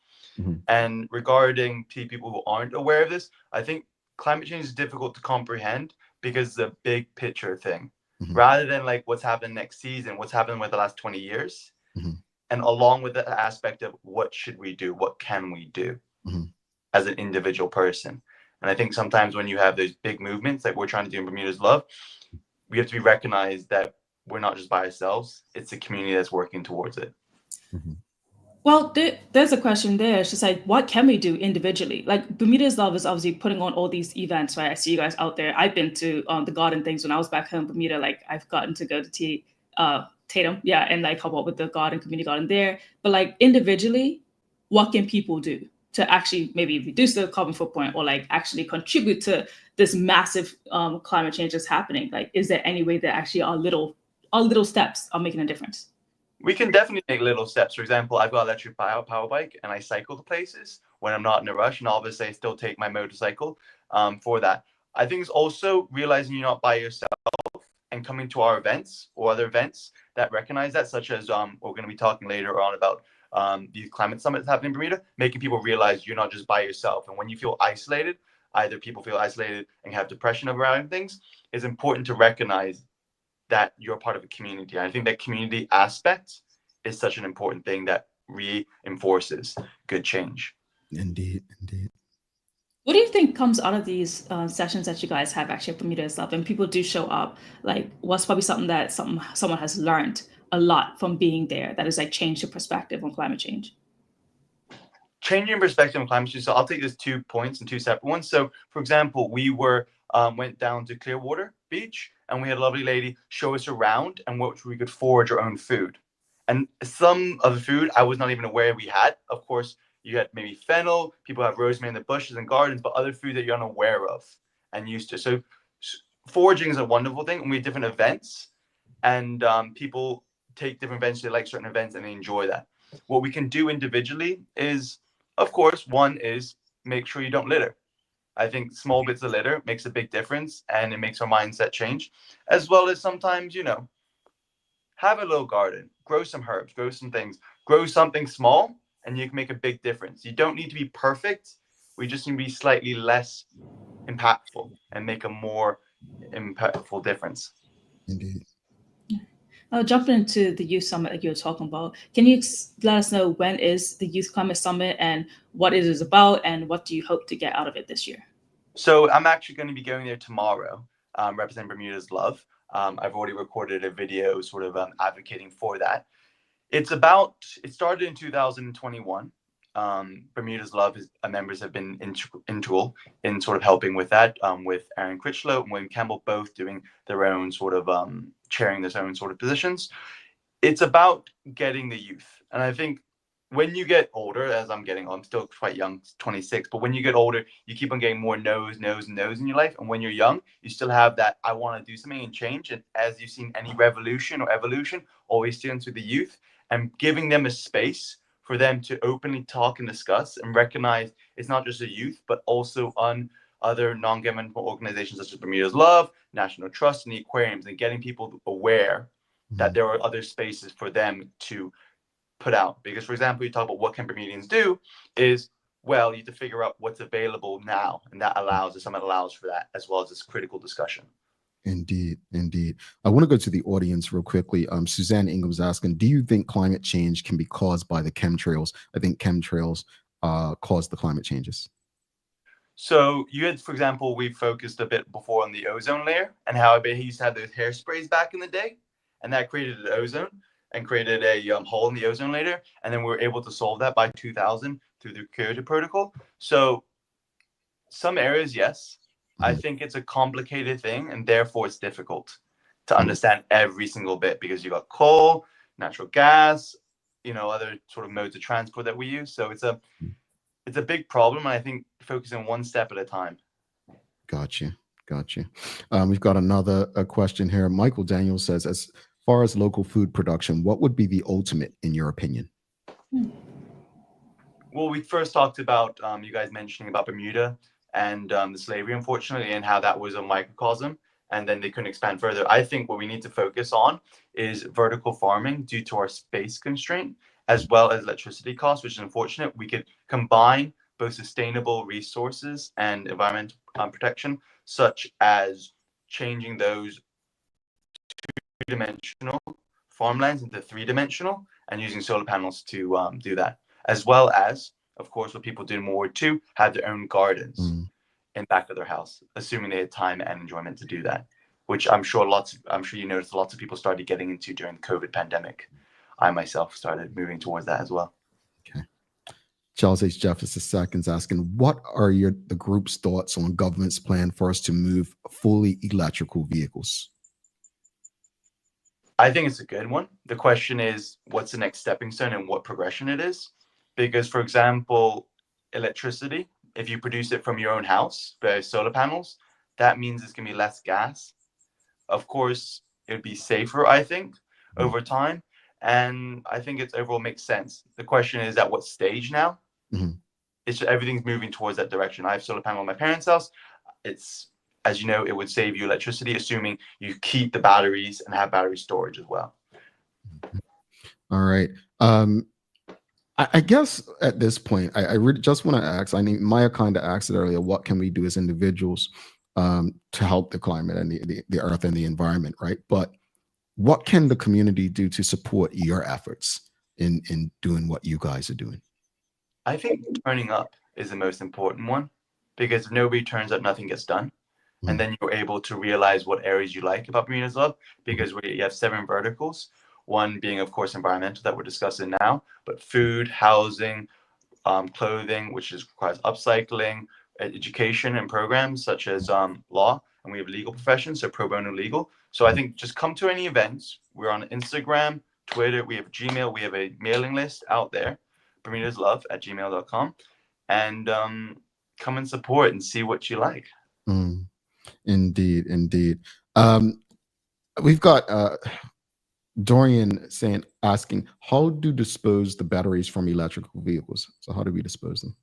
And regarding people who aren't aware of this, I think climate change is difficult to comprehend because it's a big picture thing. Rather than like what's happening next season, what's happening with the last 20 years. and along with the aspect of what should we do, what can we do as an individual person. And I think sometimes when you have those big movements like we're trying to do in Bermuda's Love, we have to be recognized that we're not just by ourselves. It's a community that's working towards it. Well, there's a question there. It's just like, what can we do individually? Like Bermuda's Love is obviously putting on all these events, right? I see you guys out there. I've been to the garden things when I was back home in Bermuda. Like I've gotten to go to Tatum, yeah, and like help out with the garden, community garden there. But like individually, what can people do to actually maybe reduce the carbon footprint or like actually contribute to this massive climate change that's happening? Like, is there any way that actually our little steps are making a difference? We can definitely make little steps. For example, I've got an electric power bike and I cycle to places when I'm not in a rush. And obviously I still take my motorcycle for that. I think it's also realizing you're not by yourself and coming to our events or other events that recognize that, such as we're going to be talking later on about these climate summits happening in Bermuda, making people realize you're not just by yourself. And when you feel isolated, either people feel isolated and have depression around things, it's important to recognize that you're part of a community. I think that community aspect is such an important thing that reinforces good change. Indeed. What do you think comes out of these sessions that you guys have actually at Bermuda's Love, and people do show up? Like, what's probably something that someone has learned a lot from being there that has like changed your perspective on climate change? Changing perspective on climate change. So I'll take those 2 points and 2 separate ones. So, for example, we went down to Clearwater Beach, and we had a lovely lady show us around and what we could forage our own food. And some of the food I was not even aware we had. Of course, you had maybe fennel, people have rosemary in the bushes and gardens, but other food that you're unaware of and used to. So foraging is a wonderful thing. And we have different events, and people take different events. They like certain events and they enjoy that. What we can do individually is, of course, one is make sure you don't litter. I think small bits of litter makes a big difference, and it makes our mindset change, as well as sometimes, have a little garden, grow some herbs, grow some things, grow something small, and you can make a big difference. You don't need to be perfect. We just need to be slightly less impactful and make a more impactful difference. Indeed. Jumping into the youth summit that you were talking about, can you let us know when is the Youth Climate Summit and what it is about, and what do you hope to get out of it this year? So I'm actually going to be going there tomorrow, representing Bermuda's Love. I've already recorded a video sort of advocating for that. It started in 2021. Bermuda's Love members have been integral in sort of helping with that, with Aaron Critchlow and William Campbell both doing their own sort of chairing their own sort of positions. It's about getting the youth. And I think when you get older, as I'm still quite young, 26, but when you get older, you keep on getting more no's in your life. And when you're young, you still have that, I want to do something and change. And as you've seen any revolution or evolution, always students with the youth, and giving them a space for them to openly talk and discuss and recognize it's not just the youth, but also on other non-governmental organizations such as Bermuda's Love, National Trust, and the aquariums, and getting people aware that there are other spaces for them to put out. Because, for example, you talk about what can Bermudians do is, well, you have to figure out what's available now, and that summit allows for that, as well as this critical discussion. Indeed. I want to go to the audience real quickly. Suzanne Ingham's asking, do you think climate change can be caused by the chemtrails? I think chemtrails cause the climate changes. So you had, for example, we focused a bit before on the ozone layer and how he used to have those hairsprays back in the day, and that created an ozone and created a hole in the ozone layer. And then we were able to solve that by 2000 through the Kyoto Protocol. So some areas, yes. I think it's a complicated thing, and therefore it's difficult to understand every single bit, because you got coal, natural gas, other sort of modes of transport that we use. So it's a big problem, and I think focusing one step at a time. Gotcha. We've got another question here. Michael Daniels says, as far as local food production, what would be the ultimate in your opinion? Well, we first talked about you guys mentioning about Bermuda and the slavery, unfortunately, and how that was a microcosm, and then they couldn't expand further. I think what we need to focus on is vertical farming due to our space constraint, as well as electricity costs, which is unfortunate. We could combine both sustainable resources and environmental protection, such as changing those two-dimensional farmlands into 3-dimensional and using solar panels to do that, as well as, of course, what people do in World War II, have their own gardens in back of their house, assuming they had time and enjoyment to do that, which I'm sure you noticed lots of people started getting into during the COVID pandemic. I myself started moving towards that as well. Okay. Charles H. Jefferson II is asking, what are the group's thoughts on government's plan for us to move fully electrical vehicles? I think it's a good one. The question is, what's the next stepping stone and what progression it is? Because, for example, electricity, if you produce it from your own house by solar panels, that means it's going to be less gas. Of course, it would be safer, I think, over time. And I think it overall makes sense. The question is, at what stage now? It's everything's moving towards that direction. I have solar panel on my parents' house. It's, as you know, it would save you electricity, assuming you keep the batteries and have battery storage as well. All right. I guess at this point, I really just want to ask, I mean, Maya kind of asked it earlier, what can we do as individuals to help the climate and the earth and the environment, right? But what can the community do to support your efforts in doing what you guys are doing? I think turning up is the most important one, because if nobody turns up, nothing gets done. And then you're able to realize what areas you like about Bermuda's Love, because you have 7 verticals, one being, of course, environmental that we're discussing now, but food, housing, clothing, which requires upcycling, education and programs such as law, and we have legal professions, so pro bono legal. So I think just come to any events. We're on Instagram, Twitter, we have Gmail, we have a mailing list out there, bermudaslove@gmail.com, and come and support and see what you like. Indeed. We've got Dorian asking, how do dispose the batteries from electrical vehicles? So how do we dispose them?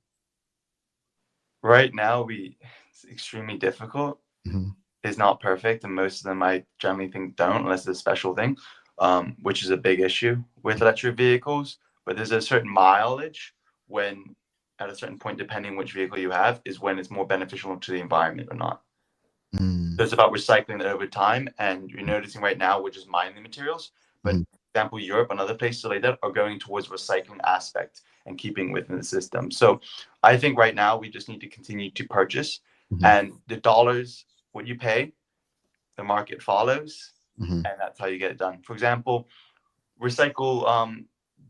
Right now, it's extremely difficult. It's not perfect, and most of them I generally think don't, unless it's a special thing, which is a big issue with electric vehicles. But there's a certain mileage when, at a certain point, depending which vehicle you have, is when it's more beneficial to the environment or not. So it's about recycling it over time, and you're noticing right now we're just mining the materials. But for example, Europe and other places like that are going towards recycling aspect and keeping within the system. So I think right now we just need to continue to purchase, and the dollars, what you pay, the market follows, and that's how you get it done. For example, recycle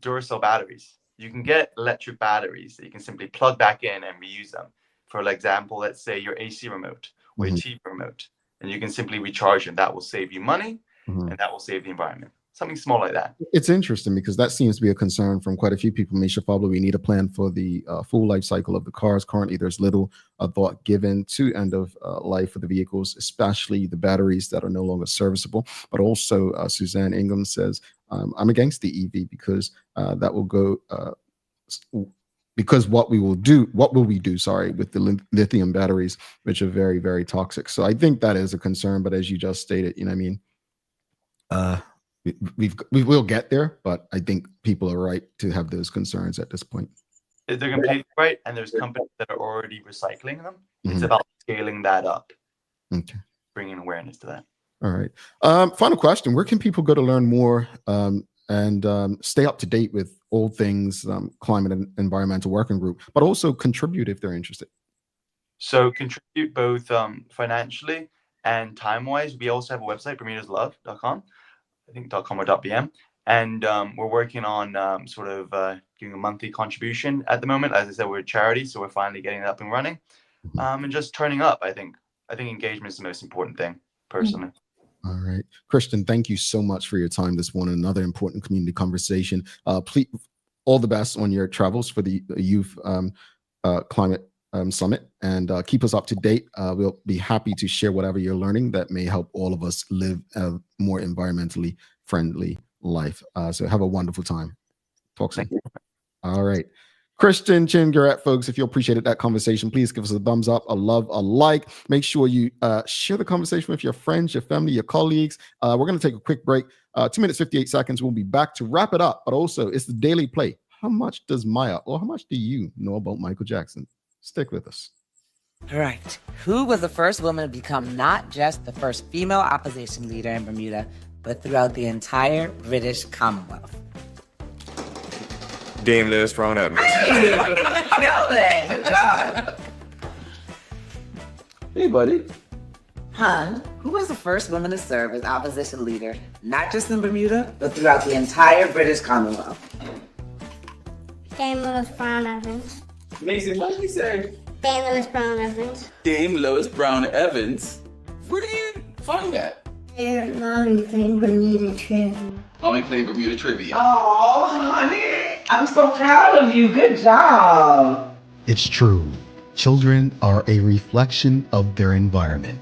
Duracell batteries. You can get electric batteries that you can simply plug back in and reuse them. For example, let's say your AC remote or your TV remote, and you can simply recharge them. That will save you money, and that will save the environment. Something small like that. It's interesting because that seems to be a concern from quite a few people. Misha Fablo, we need a plan for the full life cycle of the cars. Currently, there's little thought given to end of life for the vehicles, especially the batteries that are no longer serviceable. But also, Suzanne Ingham says, I'm against the EV because that will go. Because what will we do with the lithium batteries, which are very, very toxic. So I think that is a concern. But as you just stated, you know what I mean? We will get there, but I think people are right to have those concerns at this point. They're completely right, and there's companies that are already recycling them. It's about scaling that up. Okay. Bringing awareness to that. All right. Final question. Where can people go to learn more and stay up to date with all things climate and environmental working group, but also contribute if they're interested? So contribute both financially and time-wise. We also have a website, bermudaslove.com, I think .com or .bm. And we're working on doing a monthly contribution at the moment. As I said, we're a charity, so we're finally getting it up and running. And just turning up, I think engagement is the most important thing, personally. All right. Christian, thank you so much for your time this morning. Another important community conversation. Please, all the best on your travels for the Youth Climate Summit, and keep us up to date. We'll be happy to share whatever you're learning that may help all of us live a more environmentally friendly life. So have a wonderful time. Talk soon. All right. Christian Chin-Gurret, folks, if you appreciated that conversation, please give us a thumbs up, a love, a like. Make sure you share the conversation with your friends, your family, your colleagues. We're going to take a quick break. 2 minutes, 58 seconds. We'll be back to wrap it up. But also, it's the Daily Play. How much does Maya, or how much do you know about Michael Jackson? Stick with us. All right. Who was the first woman to become not just the first female opposition leader in Bermuda, but throughout the entire British Commonwealth. Dame Lewis Brown Evans. Hey, buddy. Hun, who was the first woman to serve as opposition leader, not just in Bermuda, but throughout the entire British Commonwealth? Dame Lewis Brown Evans. Mason, what did you say? Dame Lewis Brown Evans. Dame Lewis Brown Evans? Where do you find that? Mommy playing Bermuda Trivia. Mommy playing Bermuda Trivia. Oh, honey, I'm so proud of you. Good job. It's true. Children are a reflection of their environment.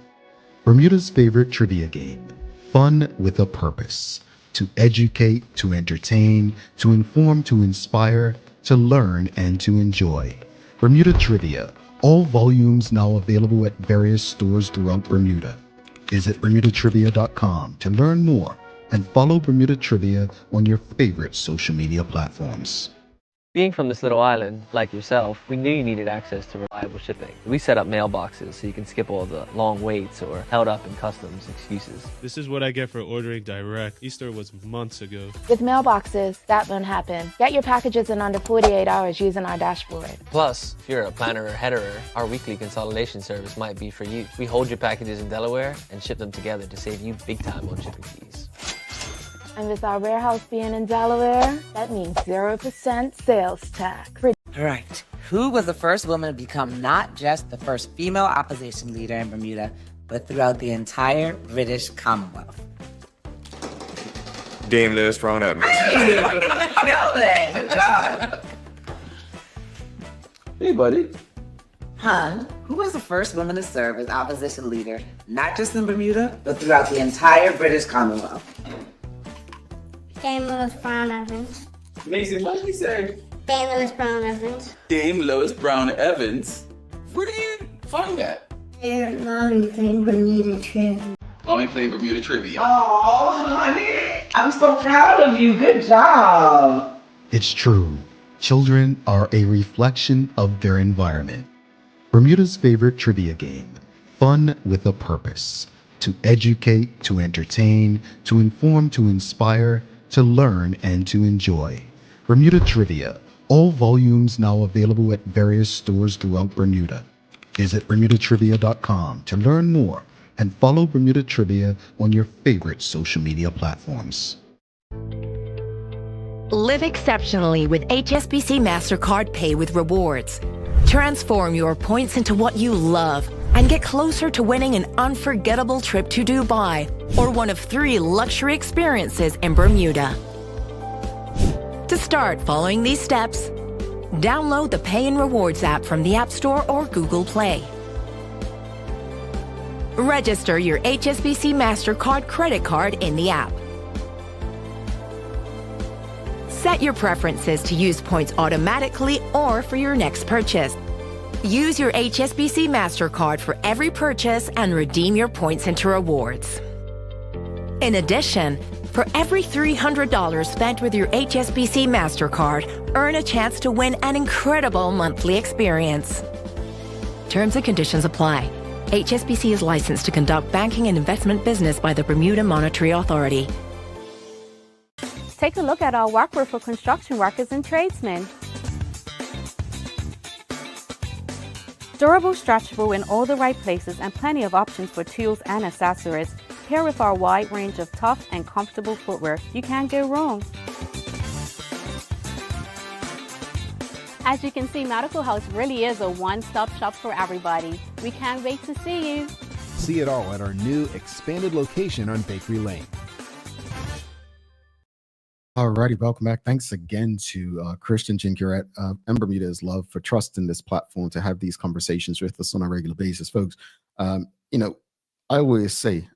Bermuda's favorite trivia game. Fun with a purpose. To educate, to entertain, to inform, to inspire, to learn, and to enjoy. Bermuda Trivia. All volumes now available at various stores throughout Bermuda. Visit bermudatrivia.com to learn more and follow Bermuda Trivia on your favorite social media platforms. Being from this little island, like yourself, we knew you needed access to reliable shipping. We set up mailboxes so you can skip all the long waits or held up in customs excuses. This is what I get for ordering direct. Easter was months ago. With mailboxes, that won't happen. Get your packages in under 48 hours using our dashboard. Plus, if you're a planner or headerer, our weekly consolidation service might be for you. We hold your packages in Delaware and ship them together to save you big time on shipping fees. And with our warehouse being in Delaware, that means 0% sales tax. Right. Who was the first woman to become not just the first female opposition leader in Bermuda, but throughout the entire British Commonwealth? Dame Lewis Brown Evans. Hey, buddy. Hun, who was the first woman to serve as opposition leader, not just in Bermuda, but throughout the entire British Commonwealth? Dame Lewis Brown Evans. Mason, what did you say? Dame Lewis Brown Evans. Dame Lewis Brown Evans? Where do you find that? Mommy playing Bermuda Trivia. Mommy playing Bermuda Trivia. Oh, honey, I'm so proud of you. Good job. It's true. Children are a reflection of their environment. Bermuda's favorite trivia game. Fun with a purpose. To educate, to entertain, to inform, to inspire, to learn, and to enjoy. Bermuda Trivia. All volumes now available at various stores throughout Bermuda. Visit bermudatrivia.com to learn more and follow Bermuda Trivia on your favorite social media platforms. Live exceptionally with HSBC MasterCard Pay with Rewards. Transform your points into what you love and get closer to winning an unforgettable trip to Dubai or one of 3 luxury experiences in Bermuda. To start following these steps, download the Pay and Rewards app from the App Store or Google Play. Register your HSBC MasterCard credit card in the app. Set your preferences to use points automatically or for your next purchase. Use your HSBC MasterCard for every purchase and redeem your points into rewards. In addition, for every $300 spent with your HSBC MasterCard, earn a chance to win an incredible monthly experience. Terms and conditions apply. HSBC is licensed to conduct banking and investment business by the Bermuda Monetary Authority. Take a look at our workwear for construction workers and tradesmen. Durable, stretchable in all the right places and plenty of options for tools and accessories. Pair with our wide range of tough and comfortable footwear. You can't go wrong. As you can see, Medical House really is a one-stop shop for everybody. We can't wait to see you. See it all at our new expanded location on Bakery Lane. Alrighty, welcome back. Thanks again to Christian Chin-Gurret and Bermuda's Love for trusting this platform to have these conversations with us on a regular basis, folks. You know, I always say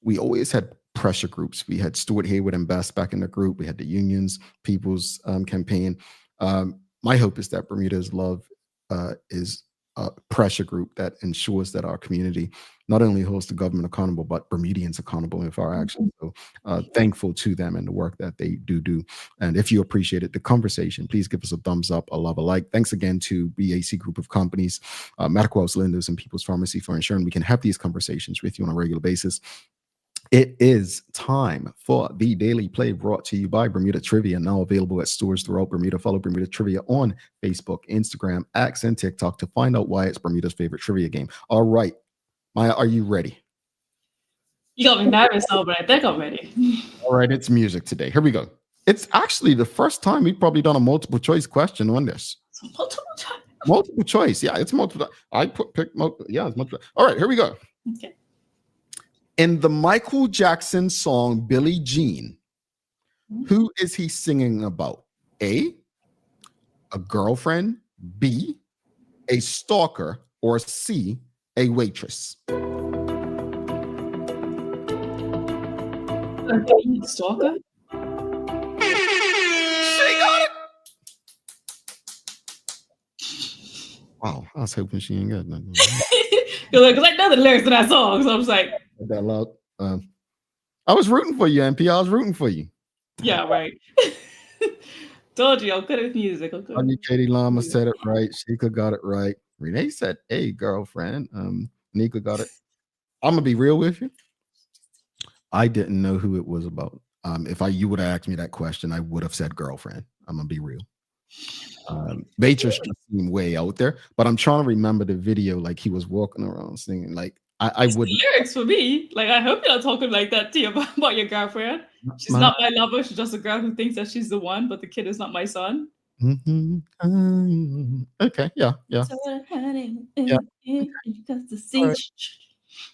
we always had pressure groups. We had Stuart Hayward and Best back in the group. We had the unions, People's Campaign. My hope is that Bermuda's Love is a pressure group that ensures that our community not only holds the government accountable, but Bermudians accountable with our actions. So thankful to them and the work that they do. And if you appreciated the conversation, please give us a thumbs up, a love, a like. Thanks again to BAC Group of Companies, Medical House Lenders, and People's Pharmacy for ensuring we can have these conversations with you on a regular basis. It is time for the Daily Play brought to you by Bermuda Trivia, now available at stores throughout Bermuda. Follow Bermuda Trivia on Facebook, Instagram, X, and TikTok to find out why it's Bermuda's favorite trivia game. All right, Maya, are you ready? You got me nervous now, but I think I'm ready. All right, it's music today. Here we go. It's actually the first time we've probably done a multiple choice question on this. Multiple choice. Yeah, it's multiple. Pick multiple. Yeah, it's multiple. All right, here we go. Okay. In the Michael Jackson song Billie Jean, who is he singing about? A girlfriend, B, a stalker, or C, a waitress? Stalker? She got it! Wow, I was hoping she ain't got nothing. Because I know the lyrics to that song, so I was like, that loud. I was rooting for you, MP. I was rooting for you. yeah, right. Told you, I'm good at music. I'm good. Katie Lama said it right. Sheikah got it right. Renee said, "Hey, girlfriend." Nika got it. I'm gonna be real with you. I didn't know who it was about. If you would have asked me that question, I would have said girlfriend. I'm gonna be real. Waitress just seemed way out there, but I'm trying to remember the video. Like he was walking around singing. Like I would lyrics for me. Like I hope you're not talking like that to you about your girlfriend. She's not my lover. She's just a girl who thinks that she's the one, but the kid is not my son. Okay, yeah. Yeah.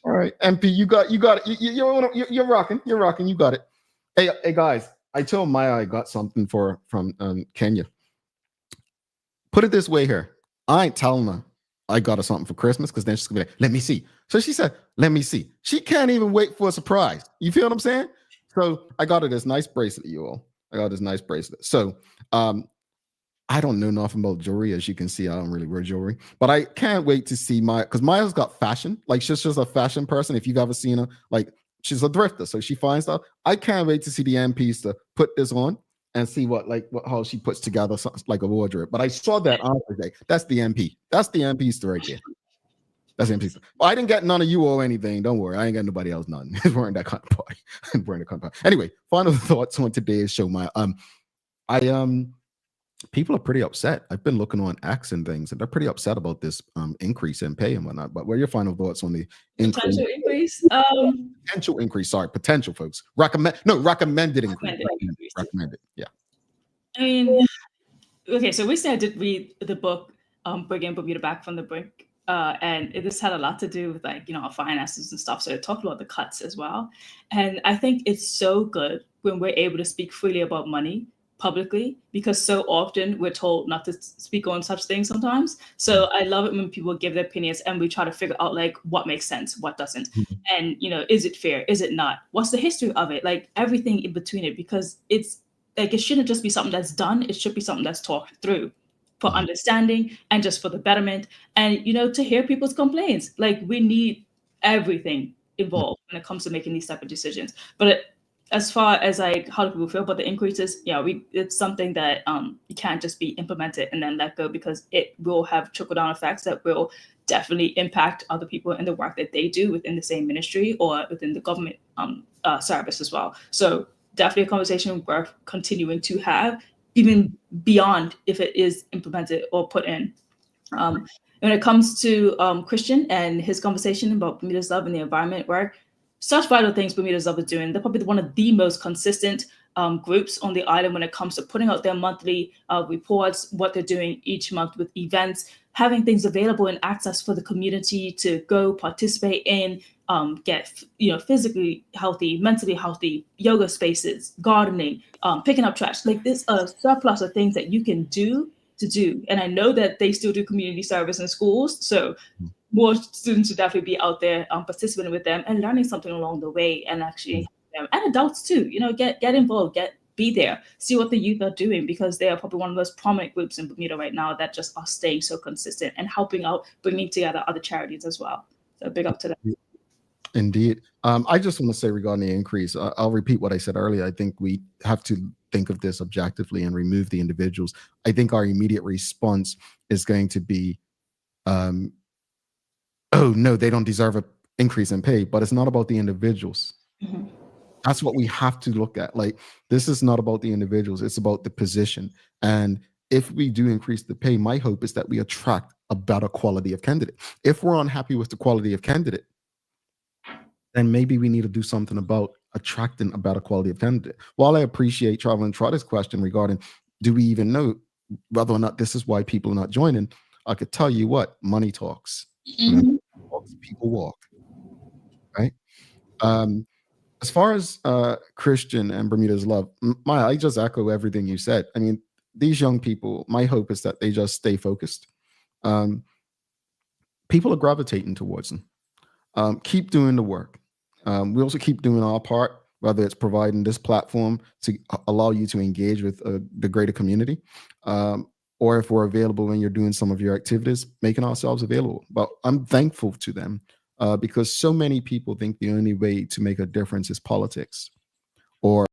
All right, MP, you got it. You're rocking. You got it. Hey guys, I told Maya I got something from Kenya. Put it this way here. I ain't telling her I got her something for Christmas because then she's gonna be like, let me see. So she said, let me see. She can't even wait for a surprise. You feel what I'm saying? So I got her this nice bracelet, you all. I got this nice bracelet. So I don't know nothing about jewelry. As you can see, I don't really wear jewelry, but I can't wait to see because Maya's got fashion. Like she's just a fashion person. If you've ever seen her, like she's a thrifter, so she finds stuff. I can't wait to see the MPs to put this on and see how she puts together like a wardrobe. But I saw that on today. That's the MP. That's the MPs right there. That's the MPs. Well, I didn't get none of you or anything. Don't worry. I ain't got nobody else none. Wearing that kind of party. Anyway, final thoughts on today's show. People are pretty upset. I've been looking on X and things, and they're pretty upset about this increase in pay and whatnot. But what are your final thoughts on the potential increase? Potential increase. Sorry, potential, folks. Recommended increase. Recommended. Yeah. I mean, okay. So recently I did read the book, "Bringing Bermuda Back from the Brink," and this had a lot to do with our finances and stuff. So it talked about the cuts as well, and I think it's so good when we're able to speak freely about money publicly, because so often we're told not to speak on such things sometimes. So I love it when people give their opinions and we try to figure out what makes sense, what doesn't. And is it fair? Is it not? What's the history of it? Like everything in between it, because it's like it shouldn't just be something that's done, it should be something that's talked through for understanding and just for the betterment. And to hear people's complaints. Like we need everything involved when it comes to making these type of decisions. But as far as how do people feel about the increases, it's something that you can't just be implemented and then let go, because it will have trickle-down effects that will definitely impact other people in the work that they do within the same ministry or within the government service as well. So definitely a conversation worth continuing to have, even beyond if it is implemented or put in. When it comes to Christian and his conversation about Bermuda's Love and the environment work, such vital things Bermuda's Love is doing. They're probably one of the most consistent groups on the island when it comes to putting out their monthly reports, what they're doing each month with events, having things available and access for the community to go participate in, get physically healthy, mentally healthy, yoga spaces, gardening, picking up trash. Like there's a surplus of things that you can do. And I know that they still do community service in schools. So more students should definitely be out there participating with them and learning something along the way, and actually and adults too, get involved, be there, see what the youth are doing, because they are probably one of the most prominent groups in Bermuda right now that just are staying so consistent and helping out, bringing together other charities as well. So big up to them. Indeed. I just want to say regarding the increase, I'll repeat what I said earlier. I think we have to think of this objectively and remove the individuals. I think our immediate response is going to be, oh no, they don't deserve an increase in pay, but it's not about the individuals. Mhm. That's what we have to look at. Like, this is not about the individuals, it's about the position. And if we do increase the pay, my hope is that we attract a better quality of candidate. If we're unhappy with the quality of candidate, then maybe we need to do something about attracting a better quality of candidate. While I appreciate Traveling Trotter's question regarding, do we even know whether or not this is why people are not joining? I could tell you what, money talks. Mhm. People walk, right? As far as Christian and Bermuda's love, Maya, I just echo everything you said. I mean, these young people, my hope is that they just stay focused. People are gravitating towards them. Keep doing the work. We also keep doing our part, whether it's providing this platform to allow you to engage with the greater community, or if we're available when you're doing some of your activities, making ourselves available. But I'm thankful to them because so many people think the only way to make a difference is politics or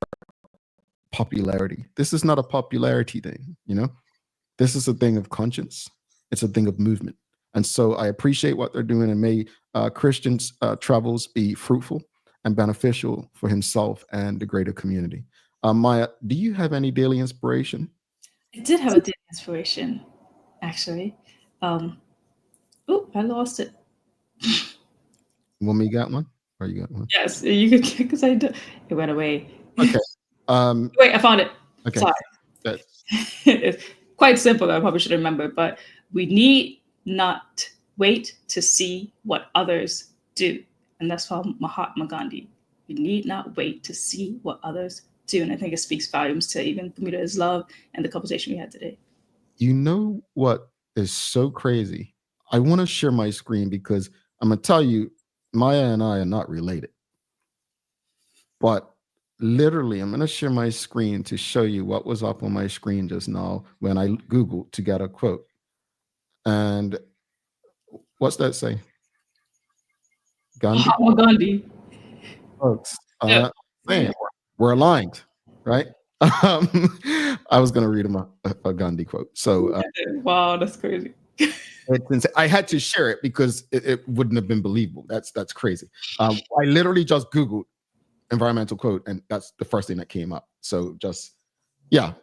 popularity. This is not a popularity thing, you know? This is a thing of conscience. It's a thing of movement. And so I appreciate what they're doing, and may Christian's travels be fruitful and beneficial for himself and the greater community. Maya, do you have any daily inspiration? I did have a daily inspiration, actually. Oh, I lost it. Woman, you got one? Or you got one? Yes, you could, because it went away. Okay. Wait, I found it. Okay. Sorry. Good. It's quite simple. I probably should remember, but we need not wait to see what others do. And that's from Mahatma Gandhi. We need not wait to see what others do. And I think it speaks volumes to even Bermuda's love and the conversation we had today. You know what is so crazy? I want to share my screen because I'm going to tell you, Maya and I are not related. But literally, I'm going to share my screen to show you what was up on my screen just now when I Googled to get a quote. And what's that say? Gandhi? Mahatma Gandhi. Folks, Yeah. man, we're aligned, right? I was going to read him a Gandhi quote. So, wow, that's crazy. I had to share it because it wouldn't have been believable. That's crazy. I literally just Googled environmental quote, and that's the first thing that came up. So just, yeah,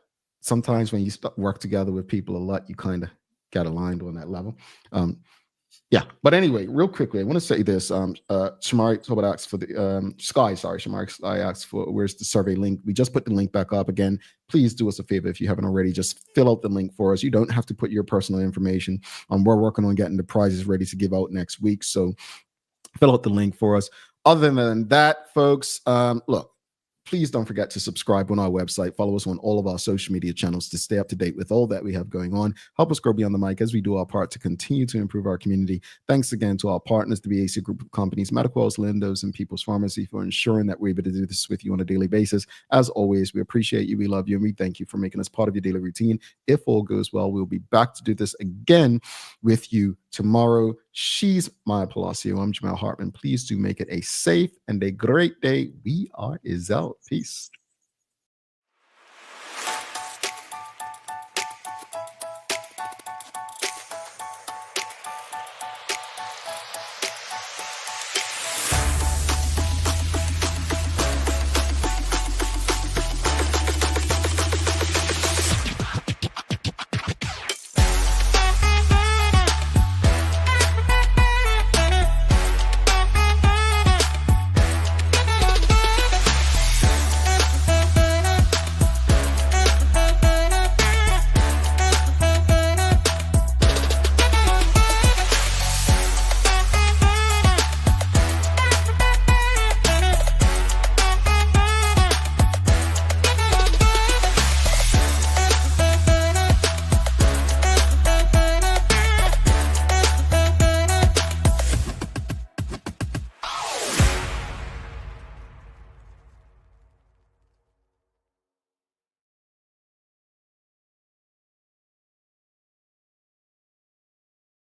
sometimes when you work together with people a lot, you kind of get aligned on that level. Yeah, but anyway, real quickly, I want to say this. Shamari Tobit asked for the Shamari Sky asked for where's the survey link. We just put the link back up again. Please do us a favor if you haven't already. Just fill out the link for us. You don't have to put your personal information. We're working on getting the prizes ready to give out next week. So fill out the link for us. Other than that, folks, look, please don't forget to subscribe on our website. Follow us on all of our social media channels to stay up to date with all that we have going on. Help us grow beyond the mic as we do our part to continue to improve our community. Thanks again to our partners, the BAC Group of Companies, Medical, Lindos, and People's Pharmacy for ensuring that we're able to do this with you on a daily basis. As always, we appreciate you, we love you, and we thank you for making us part of your daily routine. If all goes well, we'll be back to do this again with you tomorrow. She's Maya Palacio. I'm Jamal Hartman. Please do make it a safe and a great day. We are out. Peace.